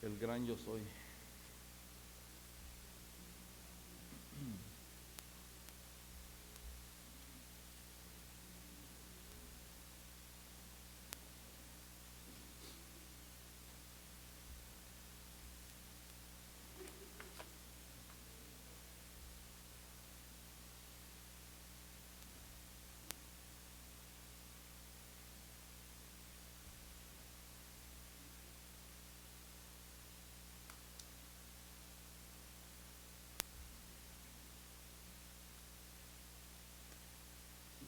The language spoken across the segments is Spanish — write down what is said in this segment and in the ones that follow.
El gran yo soy.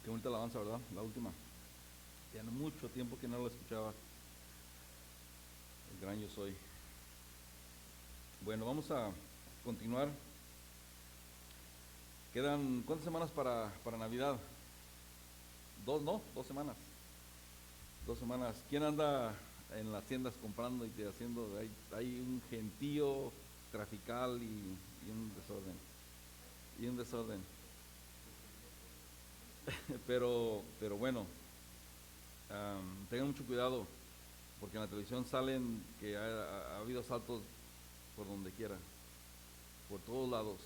Qué bonita alabanza, ¿verdad? La última. Ya no mucho tiempo que no la escuchaba. El gran yo soy. Bueno, vamos a continuar. Quedan, ¿cuántas semanas para Navidad? Dos, ¿no? 2 semanas. 2 semanas. ¿Quién anda en las tiendas comprando y haciendo? Hay un gentío trafical y un desorden. Y un desorden. Pero bueno, tengan mucho cuidado, porque en la televisión salen que ha habido asaltos por donde quiera, por todos lados.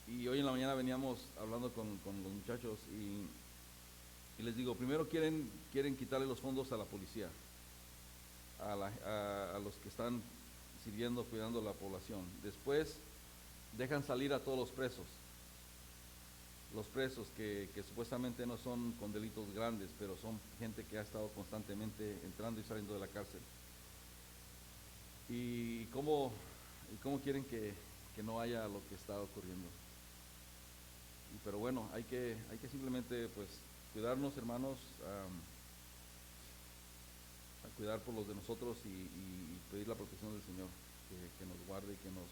Y hoy en la mañana veníamos hablando con los muchachos y les digo, primero quieren quitarle los fondos a la policía, a los que están sirviendo, cuidando la población. Después dejan salir a todos los presos que supuestamente no son con delitos grandes, pero son gente que ha estado constantemente entrando y saliendo de la cárcel. ¿Y cómo quieren que no haya lo que está ocurriendo? Pero bueno, hay que simplemente pues cuidarnos, hermanos, a cuidar por los de nosotros y pedir la protección del Señor, que nos guarde y que nos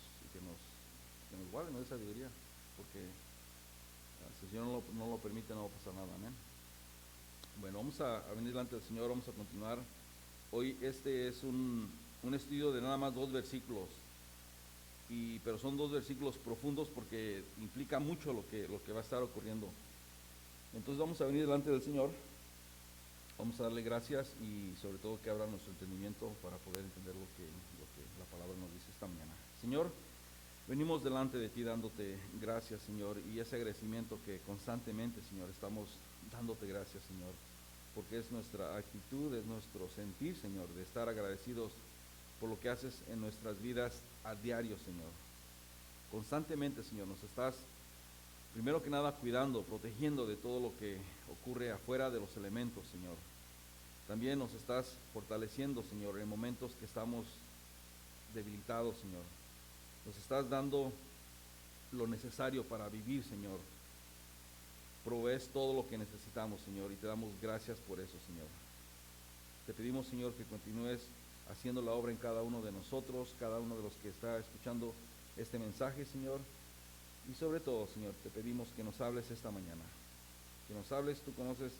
guarde, nos dé sabiduría, porque si el Señor no lo permite, no va a pasar nada. Amén. Bueno, vamos a venir delante del Señor, vamos a continuar. Hoy este es un estudio de nada más 2 versículos, pero son 2 versículos profundos porque implica mucho lo que va a estar ocurriendo. Entonces vamos a venir delante del Señor, vamos a darle gracias y sobre todo que abra nuestro entendimiento para poder entender lo que la palabra nos dice esta mañana. Señor, venimos delante de ti dándote gracias, Señor, y ese agradecimiento que constantemente, Señor, estamos dándote gracias, Señor, porque es nuestra actitud, es nuestro sentir, Señor, de estar agradecidos por lo que haces en nuestras vidas a diario, Señor. Constantemente, Señor, nos estás, primero que nada, cuidando, protegiendo de todo lo que ocurre afuera de los elementos, Señor. También nos estás fortaleciendo, Señor, en momentos que estamos debilitados, Señor. Nos estás dando lo necesario para vivir, Señor. Provees todo lo que necesitamos, Señor, y te damos gracias por eso, Señor. Te pedimos, Señor, que continúes haciendo la obra en cada uno de nosotros, cada uno de los que está escuchando este mensaje, Señor. Y sobre todo, Señor, te pedimos que nos hables esta mañana. Que nos hables, tú conoces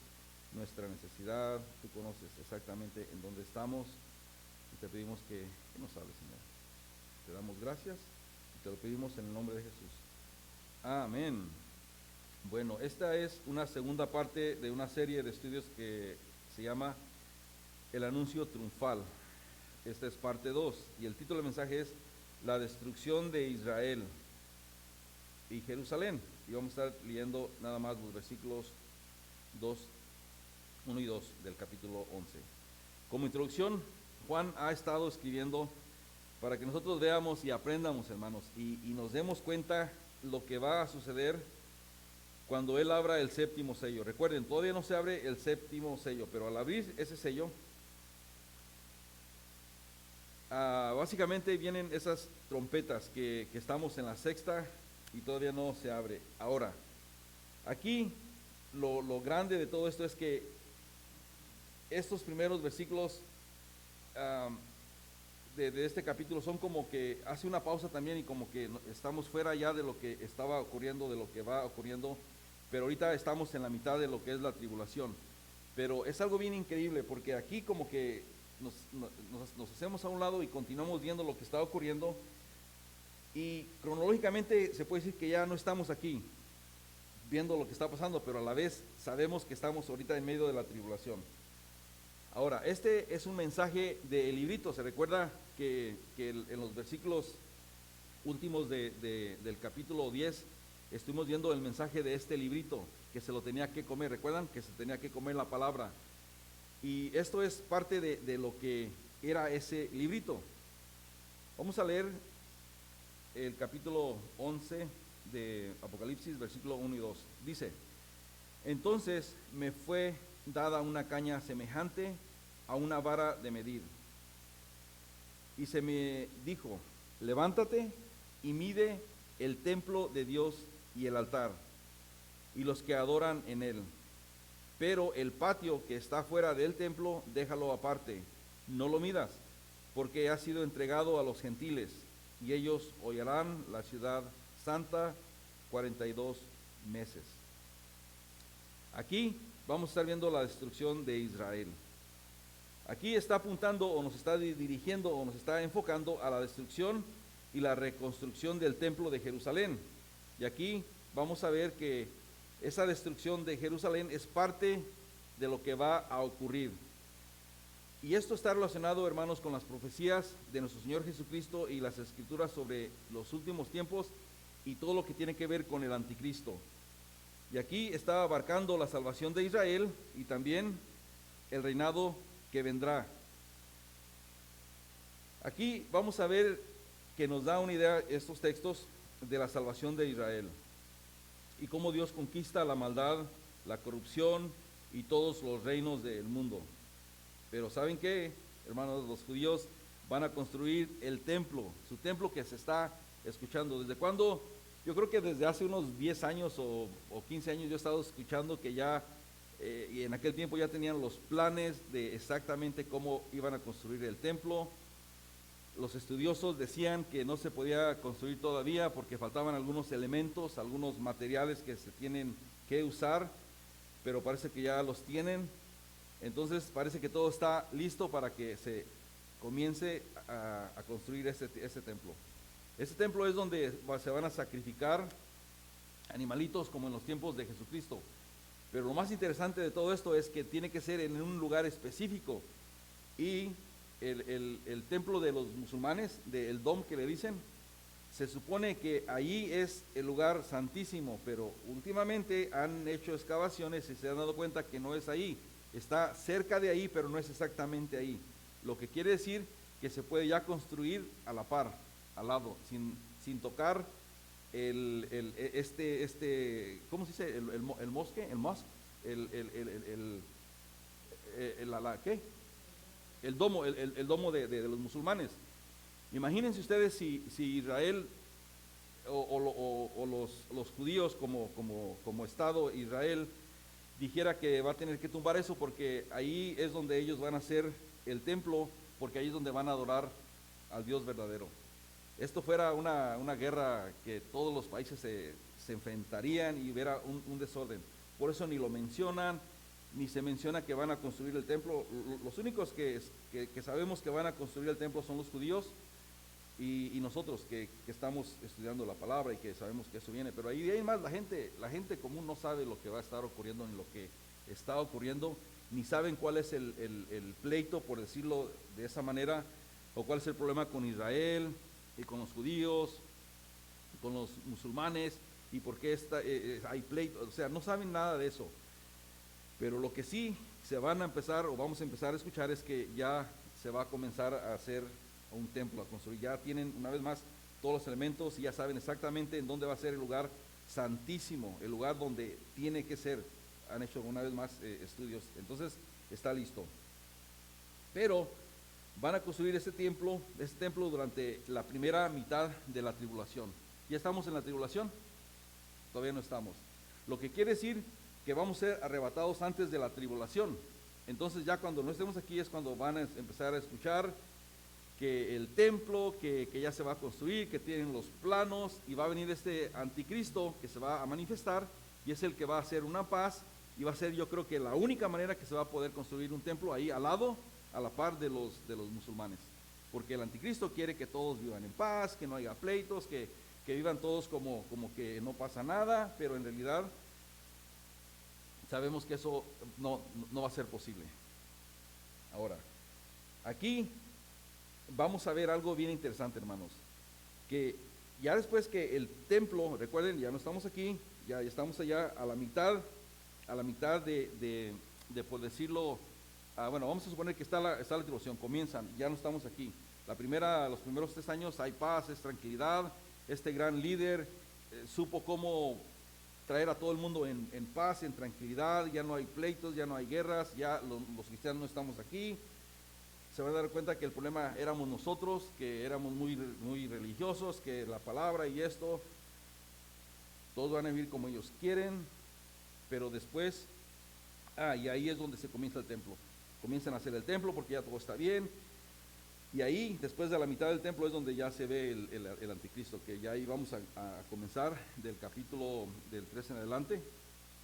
nuestra necesidad, tú conoces exactamente en dónde estamos, y te pedimos que nos hables, Señor. Te damos gracias y te lo pedimos en el nombre de Jesús. Amén. Bueno, esta es una segunda parte de una serie de estudios que se llama El Anuncio Triunfal. Esta es parte 2 y el título del mensaje es La destrucción de Israel y Jerusalén. Y vamos a estar leyendo nada más los versículos 1 y 2 del capítulo 11. Como introducción, Juan ha estado escribiendo para que nosotros veamos y aprendamos, hermanos, y nos demos cuenta lo que va a suceder cuando Él abra el séptimo sello. Recuerden, todavía no se abre el séptimo sello, pero al abrir ese sello, básicamente vienen esas trompetas que estamos en la sexta y todavía no se abre. Ahora, aquí lo grande de todo esto es que estos primeros versículos de este capítulo son como que hace una pausa también y como que estamos fuera ya de lo que estaba ocurriendo, de lo que va ocurriendo, pero ahorita estamos en la mitad de lo que es la tribulación. Pero es algo bien increíble porque aquí como que nos hacemos a un lado y continuamos viendo lo que está ocurriendo, y cronológicamente se puede decir que ya no estamos aquí viendo lo que está pasando, pero a la vez sabemos que estamos ahorita en medio de la tribulación. Ahora, este es un mensaje del librito. Se recuerda que en los versículos últimos del capítulo 10 estuvimos viendo el mensaje de este librito, que se lo tenía que comer. ¿Recuerdan? Que se tenía que comer la palabra. Y esto es parte de lo que era ese librito. Vamos a leer el capítulo 11 de Apocalipsis, versículo 1 y 2. Dice: entonces me fue dada una caña semejante a una vara de medir, y se me dijo: levántate y mide el templo de Dios y el altar, y los que adoran en él. Pero el patio que está fuera del templo, déjalo aparte, no lo midas, porque ha sido entregado a los gentiles, y ellos hollarán la ciudad santa 42 meses. Aquí vamos a estar viendo la destrucción de Israel. Aquí está apuntando, o nos está dirigiendo, o nos está enfocando a la destrucción y la reconstrucción del templo de Jerusalén. Y aquí vamos a ver que esa destrucción de Jerusalén es parte de lo que va a ocurrir. Y esto está relacionado, hermanos, con las profecías de nuestro Señor Jesucristo y las escrituras sobre los últimos tiempos y todo lo que tiene que ver con el anticristo. Y aquí está abarcando la salvación de Israel y también el reinado que vendrá. Aquí vamos a ver que nos da una idea estos textos de la salvación de Israel y cómo Dios conquista la maldad, la corrupción y todos los reinos del mundo. Pero ¿saben qué, hermanos? Los judíos van a construir el templo, su templo que se está escuchando. ¿Desde cuándo? Yo creo que desde hace unos 10 años o 15 años yo he estado escuchando que ya, y en aquel tiempo ya tenían los planes de exactamente cómo iban a construir el templo. Los estudiosos decían que no se podía construir todavía porque faltaban algunos elementos, algunos materiales que se tienen que usar, pero parece que ya los tienen. Entonces parece que todo está listo para que se comience a construir ese templo. Ese templo es donde se van a sacrificar animalitos como en los tiempos de Jesucristo. Pero lo más interesante de todo esto es que tiene que ser en un lugar específico. Y el templo de los musulmanes, del Dom que le dicen, se supone que ahí es el lugar santísimo, pero últimamente han hecho excavaciones y se han dado cuenta que no es ahí. Está cerca de ahí, pero no es exactamente ahí. Lo que quiere decir que se puede ya construir a la par, al lado, sin tocar ¿cómo se dice? El mosque, ¿qué? El domo, el domo de los musulmanes. Imagínense ustedes si Israel o los judíos como Estado Israel dijera que va a tener que tumbar eso porque ahí es donde ellos van a hacer el templo, porque ahí es donde van a adorar al Dios verdadero. Esto fuera una guerra que todos los países se enfrentarían y hubiera un desorden. Por eso ni lo mencionan, ni se menciona que van a construir el templo. Los únicos que sabemos que van a construir el templo son los judíos y nosotros que estamos estudiando la palabra y que sabemos que eso viene. Pero ahí de ahí más la gente común no sabe lo que va a estar ocurriendo ni lo que está ocurriendo, ni saben cuál es el pleito, por decirlo de esa manera, o cuál es el problema con Israel y con los judíos y con los musulmanes y por qué hay pleito. O sea, no saben nada de eso. Pero lo que sí se van a empezar o vamos a empezar a escuchar es que ya se va a comenzar a hacer un templo, a construir. Ya tienen una vez más todos los elementos y ya saben exactamente en dónde va a ser el lugar santísimo, el lugar donde tiene que ser. Han hecho una vez más estudios, entonces está listo. Pero van a construir este templo durante la primera mitad de la tribulación. ¿Ya estamos en la tribulación? Todavía no estamos. Lo que quiere decir que vamos a ser arrebatados antes de la tribulación. Entonces ya cuando no estemos aquí es cuando van a empezar a escuchar que el templo que ya se va a construir, que tienen los planos y va a venir este anticristo que se va a manifestar y es el que va a hacer una paz y va a ser, yo creo que la única manera que se va a poder construir un templo ahí al lado, a la par de los musulmanes, porque el anticristo quiere que todos vivan en paz, que no haya pleitos, que vivan todos como que no pasa nada, pero en realidad sabemos que eso no va a ser posible. Ahora, aquí vamos a ver algo bien interesante, hermanos, que ya después que el templo, recuerden, ya no estamos aquí, ya estamos allá a la mitad de por decirlo, bueno, vamos a suponer que está la tribulación, comienzan, ya no estamos aquí. Los primeros 3 años hay paz, es tranquilidad. Este gran líder supo cómo traer a todo el mundo en paz, en tranquilidad, ya no hay pleitos, ya no hay guerras, ya los cristianos no estamos aquí. Se van a dar cuenta que el problema éramos nosotros, que éramos muy religiosos, que la palabra y esto, todos van a vivir como ellos quieren, pero después, y ahí es donde se comienza el templo. Comienzan a hacer el templo porque ya todo está bien, y ahí, después de la mitad del templo, es donde ya se ve el anticristo, que ya ahí vamos a comenzar del capítulo del 3 en adelante,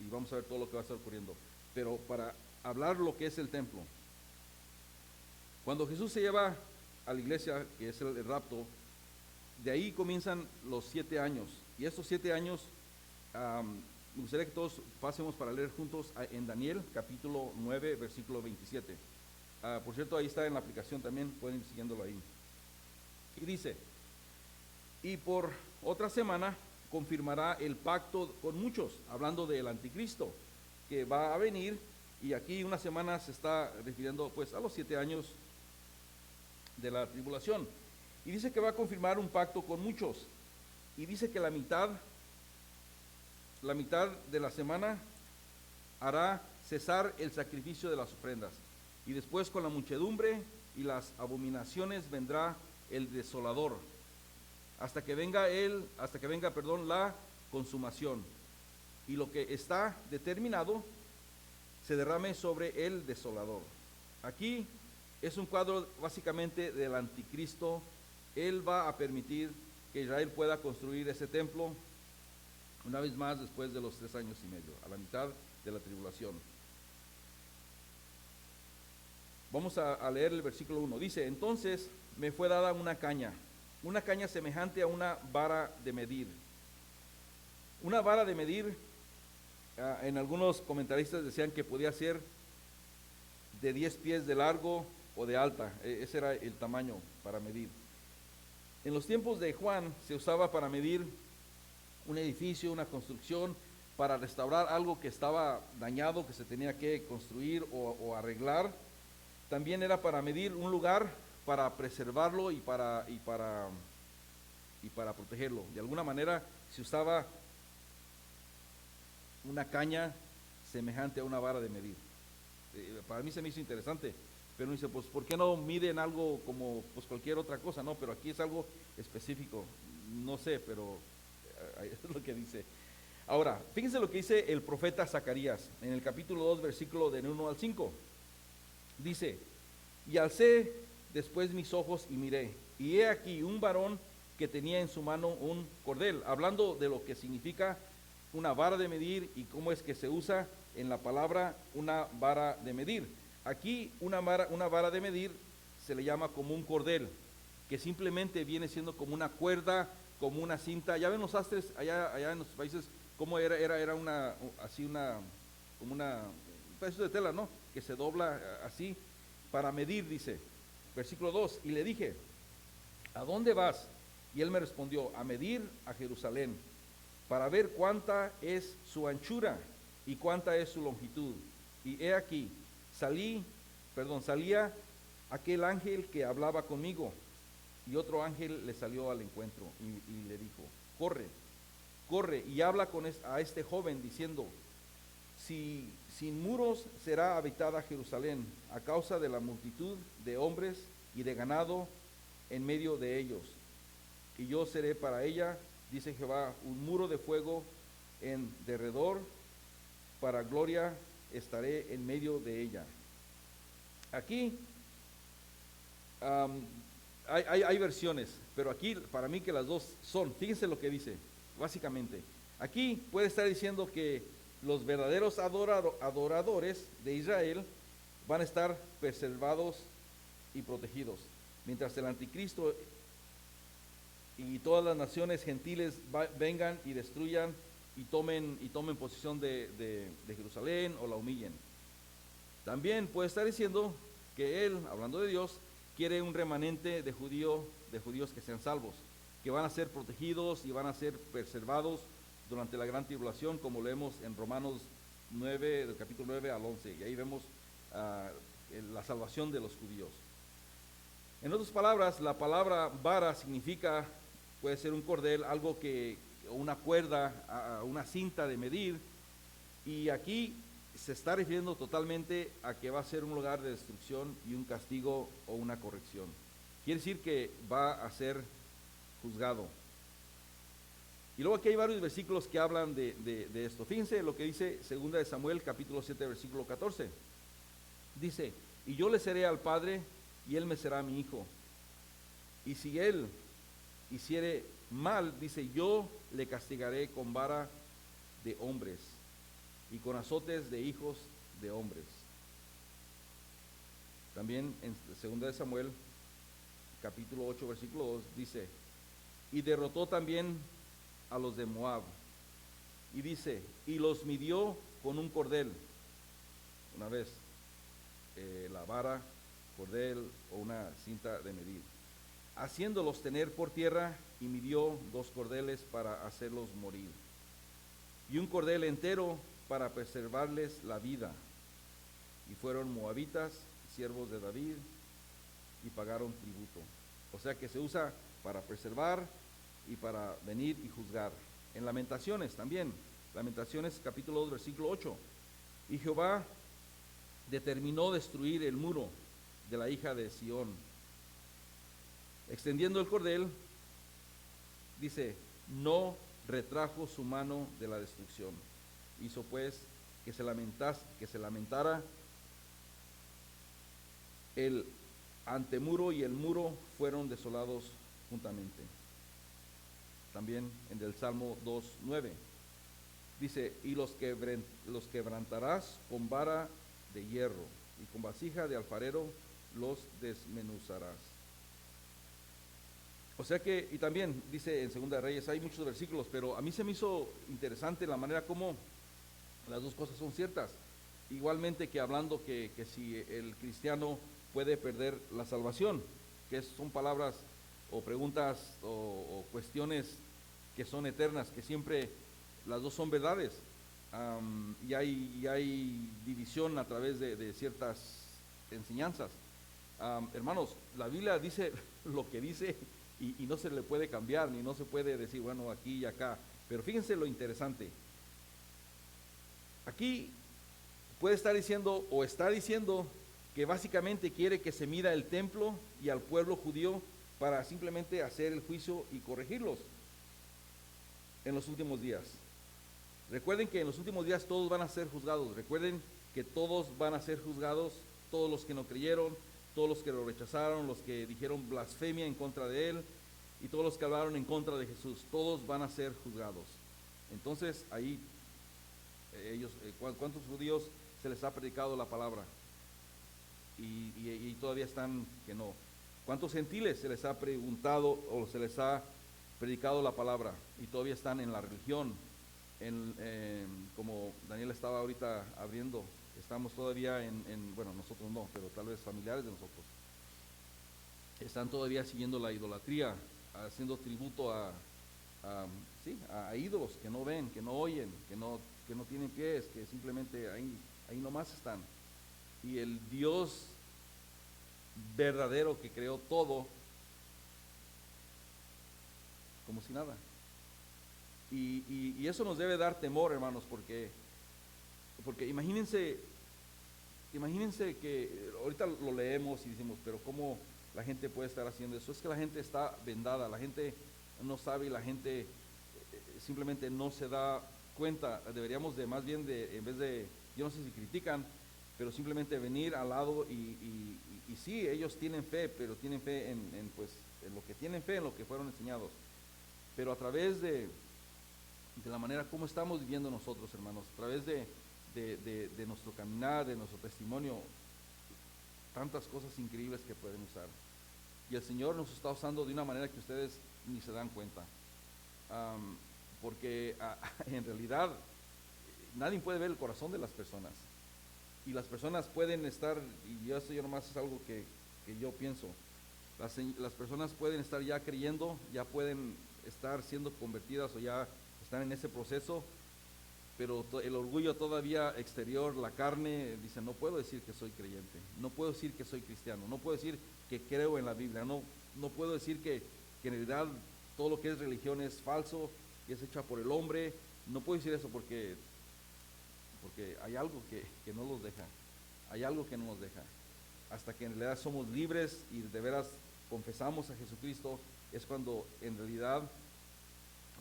y vamos a ver todo lo que va a estar ocurriendo. Pero para hablar lo que es el templo, cuando Jesús se lleva a la iglesia, que es el rapto, de ahí comienzan los 7 años. Y estos 7 años, me gustaría que todos pasemos para leer juntos en Daniel, capítulo 9, versículo 27. Por cierto, ahí está en la aplicación también, pueden ir siguiéndolo ahí. Y dice, y por otra semana confirmará el pacto con muchos, hablando del anticristo, que va a venir, y aquí una semana se está refiriendo pues a los 7 años de la tribulación. Y dice que va a confirmar un pacto con muchos. Y dice que la mitad de la semana hará cesar el sacrificio de las ofrendas. Y después con la muchedumbre y las abominaciones vendrá el desolador, hasta que venga la consumación. Y lo que está determinado se derrame sobre el desolador. Aquí es un cuadro básicamente del anticristo. Él va a permitir que Israel pueda construir ese templo una vez más después de los 3 años y medio, a la mitad de la tribulación. Vamos a leer el versículo 1. Dice, entonces me fue dada una caña semejante a una vara de medir. Una vara de medir, en algunos comentaristas decían que podía ser de 10 pies de largo o de alta. Ese era el tamaño para medir. En los tiempos de Juan se usaba para medir un edificio, una construcción, para restaurar algo que estaba dañado, que se tenía que construir o arreglar. También era para medir un lugar, para preservarlo y para protegerlo. De alguna manera se usaba una caña semejante a una vara de medir. Para mí se me hizo interesante, pero dice, pues ¿por qué no miden algo como pues cualquier otra cosa? No, pero aquí es algo específico, no sé, pero es lo que dice. Ahora, fíjense lo que dice el profeta Zacarías en el capítulo 2, versículo del 1 al 5. Dice, y alcé después mis ojos y miré, y he aquí un varón que tenía en su mano un cordel, hablando de lo que significa una vara de medir y cómo es que se usa en la palabra una vara de medir. Aquí una vara de medir se le llama como un cordel, que simplemente viene siendo como una cuerda, como una cinta. Ya ven los sastres allá en los países, cómo era como un pedazo de tela, ¿no? Que se dobla así para medir, dice. Versículo 2, y le dije, ¿a dónde vas? Y él me respondió, a medir a Jerusalén, para ver cuánta es su anchura y cuánta es su longitud. Y he aquí, salía aquel ángel que hablaba conmigo, y otro ángel le salió al encuentro y le dijo, corre y habla a este joven diciendo, si sin muros será habitada Jerusalén a causa de la multitud de hombres y de ganado en medio de ellos. Y yo seré para ella, dice Jehová, un muro de fuego en derredor, para gloria estaré en medio de ella. Aquí hay versiones, pero aquí para mí que las dos son, fíjense lo que dice, básicamente. Aquí puede estar diciendo que los verdaderos adoradores de Israel van a estar preservados y protegidos, mientras el anticristo y todas las naciones gentiles vengan y destruyan y tomen posesión de Jerusalén o la humillen. También puede estar diciendo que Él, hablando de Dios, quiere un remanente de judíos que sean salvos, que van a ser protegidos y van a ser preservados durante la gran tribulación, como leemos en Romanos 9, del capítulo 9 al 11, y ahí vemos la salvación de los judíos. En otras palabras, la palabra vara significa, puede ser un cordel, algo que, una cuerda, una cinta de medir, y aquí se está refiriendo totalmente a que va a ser un lugar de destrucción y un castigo o una corrección. Quiere decir que va a ser juzgado. Y luego aquí hay varios versículos que hablan de esto. Fíjense lo que dice 2 de Samuel, capítulo 7, versículo 14. Dice, y yo le seré al padre, y él me será mi hijo. Y si él hiciere mal, dice, yo le castigaré con vara de hombres y con azotes de hijos de hombres. También en 2 de Samuel, capítulo 8, versículo 2, dice, y derrotó también a los de Moab. Y dice, y los midió con un cordel. Una vez, la vara, cordel o una cinta de medir, haciéndolos tener por tierra, y midió 2 cordeles para hacerlos morir, y un cordel entero para preservarles la vida. Y fueron moabitas, siervos de David, y pagaron tributo. O sea que se usa para preservar y para venir y juzgar. En Lamentaciones también, Lamentaciones capítulo 2, versículo 8, y Jehová determinó destruir el muro de la hija de Sión, extendiendo el cordel, dice, no retrajo su mano de la destrucción. Hizo pues que se lamentara el antemuro, y el muro fueron desolados juntamente. También en el Salmo 2:9 dice, y los quebrantarás con vara de hierro, y con vasija de alfarero los desmenuzarás. O sea que, y también dice en Segunda de Reyes, hay muchos versículos, pero a mí se me hizo interesante la manera como las dos cosas son ciertas. Igualmente que hablando que si el cristiano puede perder la salvación, que son palabras o preguntas o cuestiones que son eternas, que siempre las dos son verdades. Y hay división a través de ciertas enseñanzas. Hermanos, la Biblia dice lo que dice, y no se le puede cambiar, ni no se puede decir, bueno, aquí y acá. Pero fíjense lo interesante. Aquí puede estar diciendo, o está diciendo, que básicamente quiere que se mida el templo y al pueblo judío para simplemente hacer el juicio y corregirlos en los últimos días. Recuerden que en los últimos días todos van a ser juzgados. Recuerden que todos van a ser juzgados, todos los que no creyeron, todos los que lo rechazaron, los que dijeron blasfemia en contra de él, y todos los que hablaron en contra de Jesús, todos van a ser juzgados. Entonces ahí ellos, ¿cuántos judíos se les ha predicado la palabra? Y todavía están que no. ¿Cuántos gentiles se les ha preguntado o se les ha predicado la palabra y todavía están en la religión? Como Daniel estaba ahorita abriendo, estamos todavía bueno, nosotros no, pero tal vez familiares de nosotros están todavía siguiendo la idolatría, haciendo tributo a ídolos que no ven, que no oyen, que no tienen pies, que simplemente ahí nomás están. Y el Dios verdadero que creó todo, como si nada. Y eso nos debe dar temor, hermanos, porque imagínense que ahorita lo leemos y decimos, pero ¿cómo la gente puede estar haciendo eso? Es que la gente está vendada, la gente no sabe, y la gente simplemente no se da cuenta. Deberíamos de, más bien de, en vez de, yo no sé si critican, pero simplemente venir al lado y sí, ellos tienen fe, pero tienen fe en lo que tienen fe, en lo que fueron enseñados. Pero a través de la manera como estamos viviendo nosotros, hermanos, a través de nuestro caminar, de nuestro testimonio, tantas cosas increíbles que pueden usar. Y el Señor nos está usando de una manera que ustedes ni se dan cuenta. Porque en realidad nadie puede ver el corazón de las personas. y las personas pueden estar, y eso yo nomás es algo que yo pienso, las personas pueden estar ya creyendo, ya pueden estar siendo convertidas o ya están en ese proceso, pero el orgullo todavía exterior, la carne, dice, no puedo decir que soy creyente, no puedo decir que soy cristiano, no puedo decir que creo en la Biblia, no puedo decir que en realidad todo lo que es religión es falso, que es hecha por el hombre, no puedo decir eso porque hay algo que no los deja, hay algo que no nos deja. Hasta que en realidad somos libres y de veras confesamos a Jesucristo, es cuando en realidad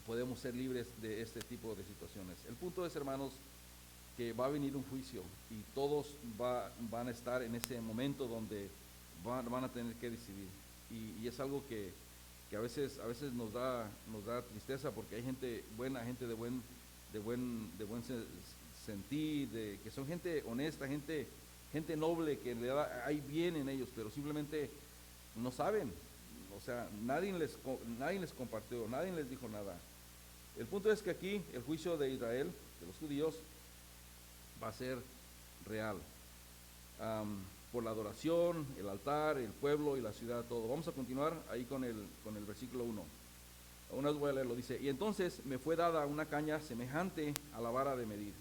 podemos ser libres de este tipo de situaciones. El punto es, hermanos, que va a venir un juicio y todos van a estar en ese momento donde van a tener que decidir. Y es algo que a veces nos da tristeza, porque hay gente buena, gente de buen sentir, que son gente honesta, gente noble, que en realidad hay bien en ellos, pero simplemente no saben. O sea, nadie les compartió, nadie les dijo nada. El punto es que aquí el juicio de Israel, de los judíos, va a ser real. Por la adoración, el altar, el pueblo y la ciudad, todo. Vamos a continuar ahí con el versículo 1. Una vez voy a leerlo, dice: y entonces me fue dada una caña semejante a la vara de medir.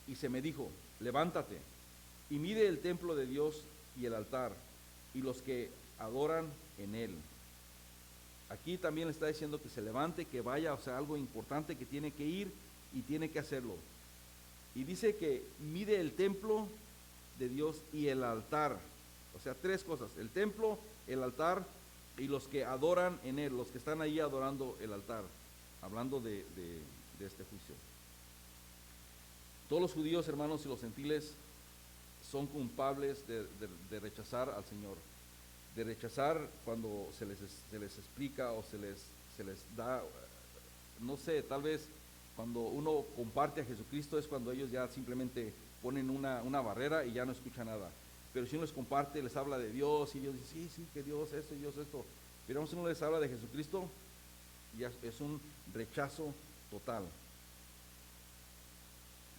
Y se me dijo: levántate y mide el templo de Dios y el altar y los que adoran en él. Aquí también le está diciendo que se levante, que vaya, o sea, algo importante, que tiene que ir y tiene que hacerlo. Y dice que mide el templo de Dios y el altar. O sea, tres cosas: el templo, el altar y los que adoran en él, los que están ahí adorando el altar, hablando de este juicio. Todos los judíos, hermanos, y los gentiles son culpables de rechazar al Señor, de rechazar cuando se les explica o se les da, no sé, tal vez cuando uno comparte a Jesucristo es cuando ellos ya simplemente ponen una barrera y ya no escuchan nada. Pero si uno les comparte, les habla de Dios y Dios dice, sí, que Dios esto y Dios esto, pero si uno les habla de Jesucristo, ya es un rechazo total.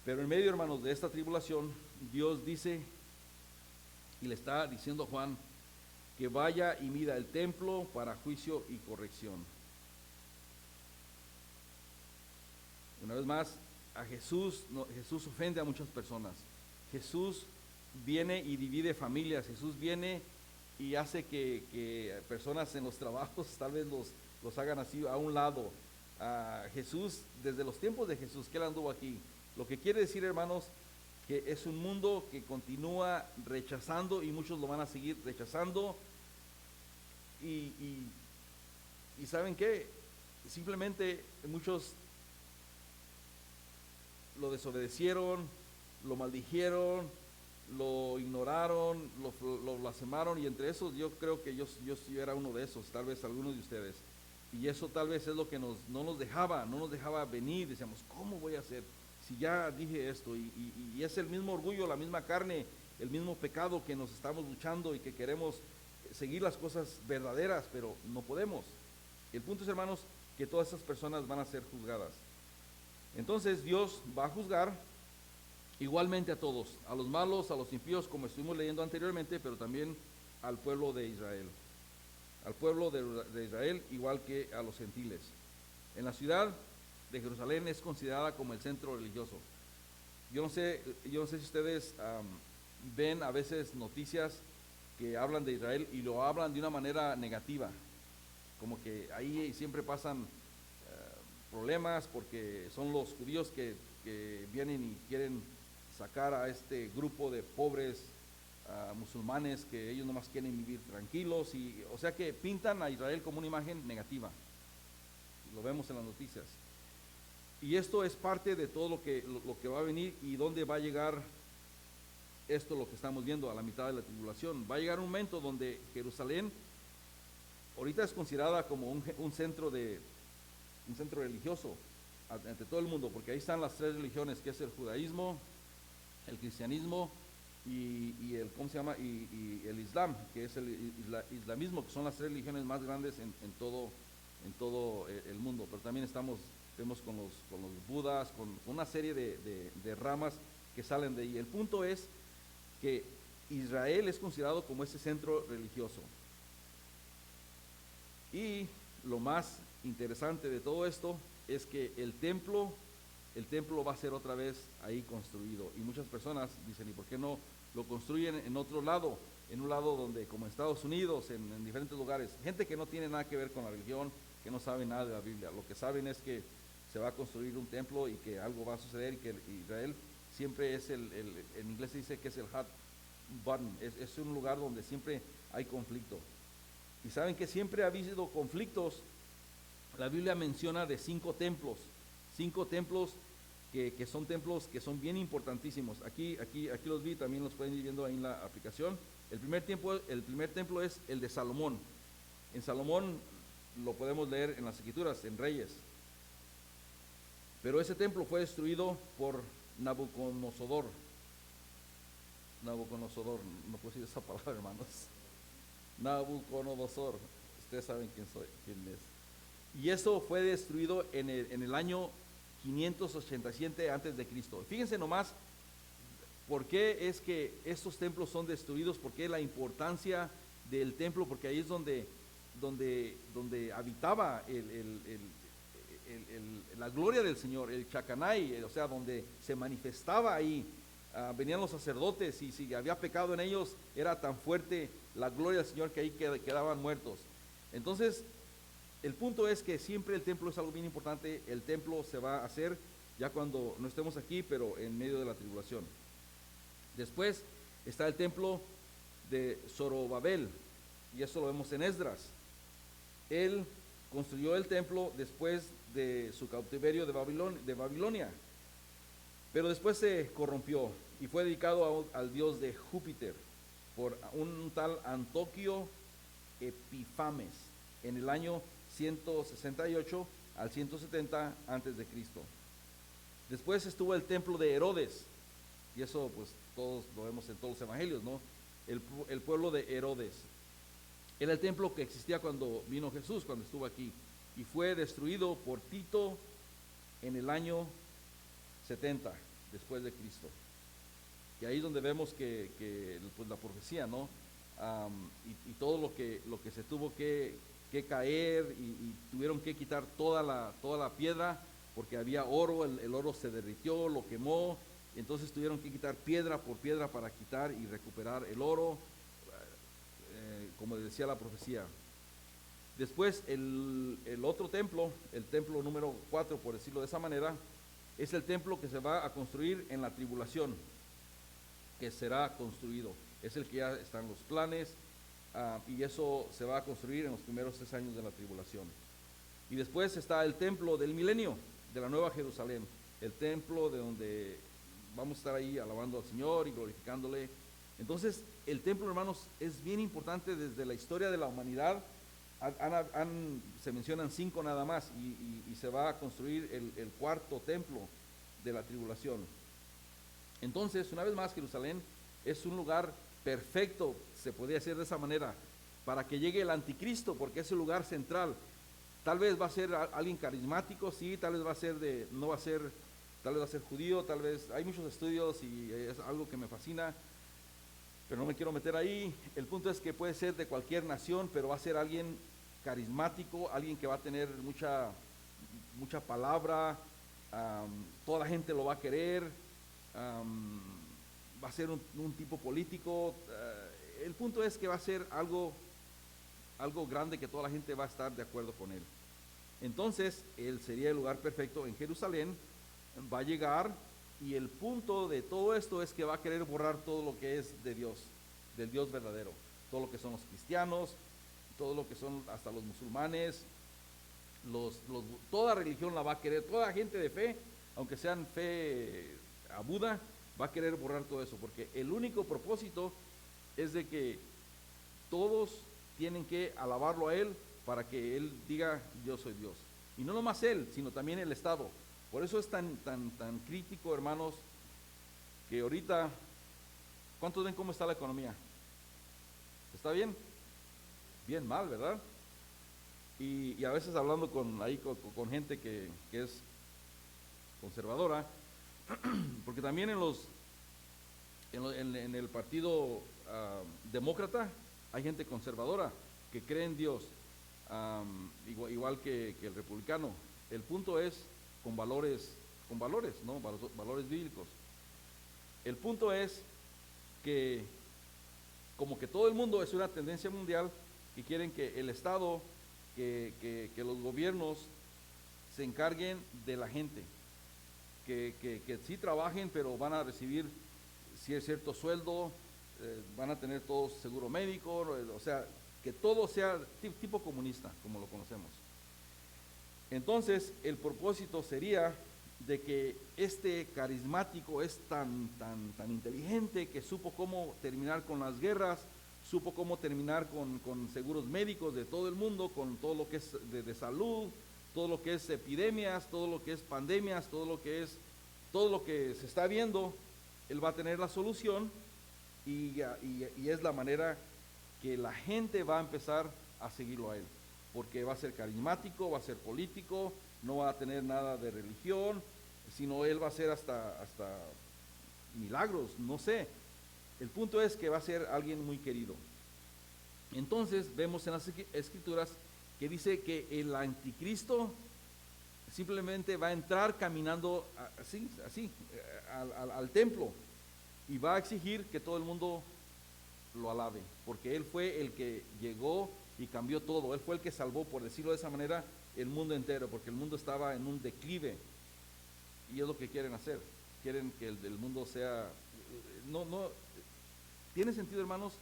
Pero en medio, hermanos, de esta tribulación, Dios dice y le está diciendo a Juan que vaya y mida el templo para juicio y corrección. Una vez más, a Jesús ofende a muchas personas. Jesús viene y divide familias. Jesús viene y hace que personas en los trabajos tal vez los hagan así a un lado. Jesús, desde los tiempos de Jesús, que él anduvo aquí, lo que quiere decir, hermanos, que es un mundo que continúa rechazando y muchos lo van a seguir rechazando. Y ¿saben qué? Simplemente muchos lo desobedecieron, lo maldijeron, lo ignoraron, lo blasfemaron, y entre esos yo creo que yo era uno de esos, tal vez algunos de ustedes. Y eso tal vez es lo que no nos dejaba venir. Decíamos, ¿cómo voy a hacer si ya dije esto? Y es el mismo orgullo, la misma carne, el mismo pecado que nos estamos luchando y que queremos seguir las cosas verdaderas, pero no podemos. El punto es, hermanos, que todas esas personas van a ser juzgadas. Entonces Dios va a juzgar igualmente a todos, a los malos, a los impíos, como estuvimos leyendo anteriormente, pero también al pueblo de Israel. Al pueblo de Israel, igual que a los gentiles. En la ciudad de Jerusalén es considerada como el centro religioso. Yo no sé si ustedes ven a veces noticias que hablan de Israel y lo hablan de una manera negativa, como que ahí siempre pasan problemas porque son los judíos que vienen y quieren sacar a este grupo de pobres musulmanes que ellos nomás quieren vivir tranquilos, y o sea que pintan a Israel como una imagen negativa. Lo vemos en las noticias. Y esto es parte de todo lo que va a venir y dónde va a llegar esto, lo que estamos viendo a la mitad de la tribulación. Va a llegar un momento donde Jerusalén ahorita es considerada como un centro religioso ante todo el mundo, porque ahí están las tres religiones, que es el judaísmo, el cristianismo y el, ¿cómo se llama? Y el islam, que es el islamismo, que son las tres religiones más grandes en todo el mundo. Pero también vemos con los budas, con una serie de ramas que salen de ahí. El punto es que Israel es considerado como ese centro religioso. Y lo más interesante de todo esto es que el templo va a ser otra vez ahí construido. Y muchas personas dicen, ¿y por qué no lo construyen en otro lado? En un lado donde, como en Estados Unidos, en diferentes lugares, gente que no tiene nada que ver con la religión, que no sabe nada de la Biblia. Lo que saben es que se va a construir un templo y que algo va a suceder, y que Israel siempre es en inglés se dice que es el hot button, es un lugar donde siempre hay conflicto. Y saben que siempre ha habido conflictos. La Biblia menciona de 5 templos que son templos que son bien importantísimos. Aquí los vi, también los pueden ir viendo ahí en la aplicación. El primer templo es el de Salomón. En Salomón lo podemos leer en las Escrituras, en Reyes. Pero ese templo fue destruido por Nabucodonosor, no puedo decir esa palabra, hermanos. Nabucodonosor, ustedes saben quién es. Y eso fue destruido en el año 587 antes de Cristo. Fíjense nomás por qué es que estos templos son destruidos, por qué la importancia del templo, porque ahí es donde habitaba la gloria del Señor, el Chacanay, o sea, donde se manifestaba ahí. Venían los sacerdotes, y si había pecado en ellos, era tan fuerte la gloria del Señor que ahí quedaban muertos. Entonces, el punto es que siempre el templo es algo bien importante. El templo se va a hacer ya cuando no estemos aquí, pero en medio de la tribulación. Después está el templo de Zorobabel, y eso lo vemos en Esdras. Él construyó el templo después de su cautiverio de Babilonia, pero después se corrompió y fue dedicado al dios de Júpiter por un tal Antoquio Epifanes en el año 168 al 170 antes de Cristo. Después estuvo el templo de Herodes, y eso pues todos lo vemos en todos los evangelios, ¿no? El pueblo de Herodes era el templo que existía cuando vino Jesús, cuando estuvo aquí, y fue destruido por Tito en el año 70 después de Cristo. Y ahí es donde vemos que pues la profecía, ¿no? Y todo lo que se tuvo que caer, y tuvieron que quitar toda la piedra, porque había oro, el oro se derritió, lo quemó, entonces tuvieron que quitar piedra por piedra para quitar y recuperar el oro, como decía la profecía. Después el otro templo, el templo número 4, por decirlo de esa manera, es el templo que se va a construir en la tribulación, que será construido. Es el que ya están los planes, y eso se va a construir en los primeros 3 años de la tribulación. Y después está el templo del milenio, de la Nueva Jerusalén, el templo de donde vamos a estar ahí alabando al Señor y glorificándole. Entonces, el templo, hermanos, es bien importante desde la historia de la humanidad. Se mencionan 5 nada más, y se va a construir el 4.º templo de la tribulación. Entonces, una vez más, Jerusalén es un lugar perfecto, se podría decir de esa manera, para que llegue el anticristo, porque es el lugar central. Tal vez va a ser alguien carismático, sí, tal vez tal vez va a ser judío, tal vez, hay muchos estudios y es algo que me fascina, pero no me quiero meter ahí. El punto es que puede ser de cualquier nación, pero va a ser alguien carismático, alguien que va a tener mucha palabra, toda la gente lo va a querer, va a ser un tipo político. El punto es que va a ser algo grande, que toda la gente va a estar de acuerdo con él. Entonces, él sería el lugar perfecto en Jerusalén, va a llegar, y el punto de todo esto es que va a querer borrar todo lo que es de Dios, del Dios verdadero, todo lo que son los cristianos, todo lo que son hasta los musulmanes, toda religión la va a querer, toda gente de fe, aunque sean fe a Buda, va a querer borrar todo eso, porque el único propósito es de que todos tienen que alabarlo a él, para que él diga yo soy Dios. Y no nomás él, sino también el Estado. Por eso es tan crítico, hermanos, que ahorita, ¿cuántos ven cómo está la economía? ¿Está bien? Bien mal, ¿verdad? Y a veces hablando con gente que es conservadora, porque también en los En el partido demócrata hay gente conservadora que cree en Dios, igual que el republicano. El punto es con valores, ¿no? Valores bíblicos. El punto es que como que todo el mundo es una tendencia mundial, que quieren que el Estado, que los gobiernos se encarguen de la gente, que sí trabajen, pero van a recibir si es cierto sueldo, van a tener todos seguro médico, o sea, que todo sea tipo comunista, como lo conocemos. Entonces, el propósito sería de que este carismático es tan inteligente, que supo cómo terminar con las guerras, supo cómo terminar con seguros médicos de todo el mundo, con todo lo que es de salud, todo lo que es epidemias, todo lo que es pandemias, todo lo que se está viendo. Él va a tener la solución, y es la manera que la gente va a empezar a seguirlo a él, porque va a ser carismático, va a ser político, no va a tener nada de religión, sino él va a hacer hasta milagros, no sé. El punto es que va a ser alguien muy querido. Entonces vemos en las escrituras que dice que el anticristo simplemente va a entrar caminando así al templo, y va a exigir que todo el mundo lo alabe, porque él fue el que llegó y cambió todo. Él fue el que salvó, por decirlo de esa manera, el mundo entero, porque el mundo estaba en un declive, y es lo que quieren hacer. Quieren que el mundo sea, no tiene sentido, hermanos,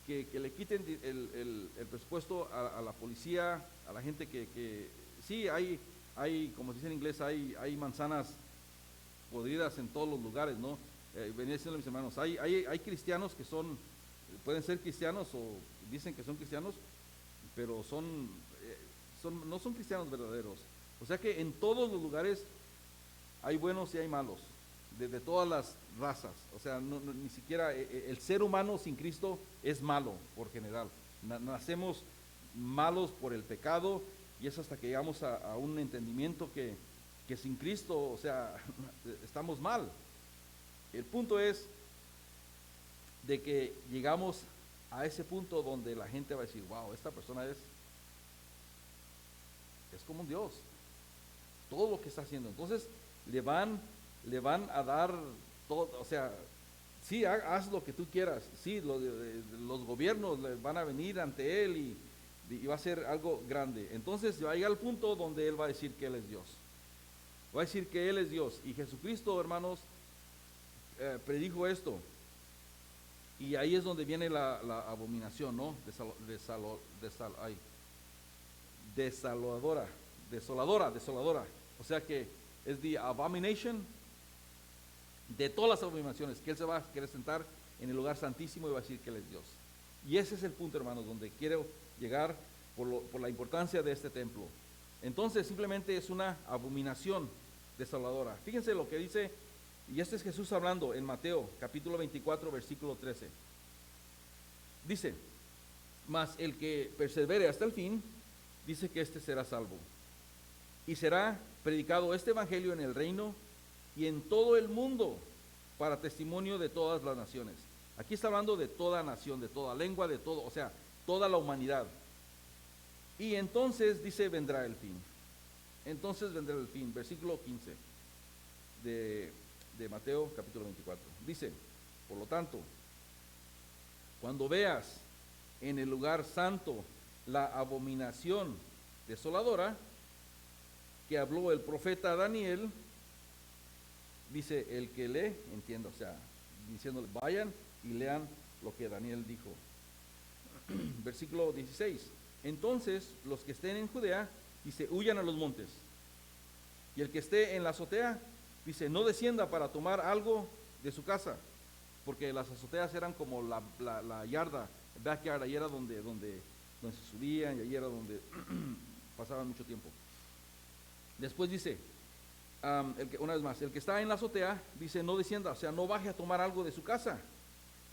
que le quiten el presupuesto a la policía, a la gente que sí, hay, como se dice en inglés, hay manzanas podridas en todos los lugares, ¿no? Venía diciendo mis hermanos, hay cristianos que pueden ser cristianos, o dicen que son cristianos, pero no son cristianos verdaderos. O sea que en todos los lugares hay buenos y hay malos, de todas las razas. O sea, ni siquiera el ser humano sin Cristo es malo por general. Nacemos malos por el pecado, y es hasta que llegamos a un entendimiento que sin Cristo, o sea, estamos mal. El punto es de que llegamos a ese punto donde la gente va a decir, wow, esta persona es como un Dios, todo lo que está haciendo. Entonces le van a dar todo, o sea, sí, haz lo que tú quieras, sí, los gobiernos van a venir ante él, y va a ser algo grande. Entonces va a llegar al punto donde él va a decir que él es Dios, va a decir que él es Dios. Y Jesucristo, hermanos, predijo esto, y ahí es donde viene la abominación, ¿no? Desoladora. O sea que es the abomination de todas las abominaciones, que él se va a querer sentar en el lugar santísimo y va a decir que él es Dios. Y ese es el punto, hermanos, donde quiero llegar por la importancia de este templo. Entonces simplemente es una abominación desoladora. Fíjense lo que dice, y este es Jesús hablando en Mateo capítulo 24 versículo 13. Dice, mas el que persevere hasta el fin, dice que este será salvo. Y será predicado este evangelio en el reino y en todo el mundo para testimonio de todas las naciones. Aquí está hablando de toda nación, de toda lengua, de todo, o sea, toda la humanidad. Y entonces dice, vendrá el fin. Entonces vendrá el fin. Versículo 15 de Mateo capítulo 24. Dice, por lo tanto, cuando veas en el lugar santo la abominación desoladora que habló el profeta Daniel, dice, el que lee, entienda, o sea, diciéndole, vayan y lean lo que Daniel dijo. Versículo 16. Entonces los que estén en Judea, dice, huyan a los montes. Y el que esté en la azotea, dice, no descienda para tomar algo de su casa, porque las azoteas eran como la yarda, el backyard, ahí era donde se subían, y ahí era donde pasaban mucho tiempo. Después dice, una vez más, el que está en la azotea, dice, no descienda, o sea, no baje a tomar algo de su casa.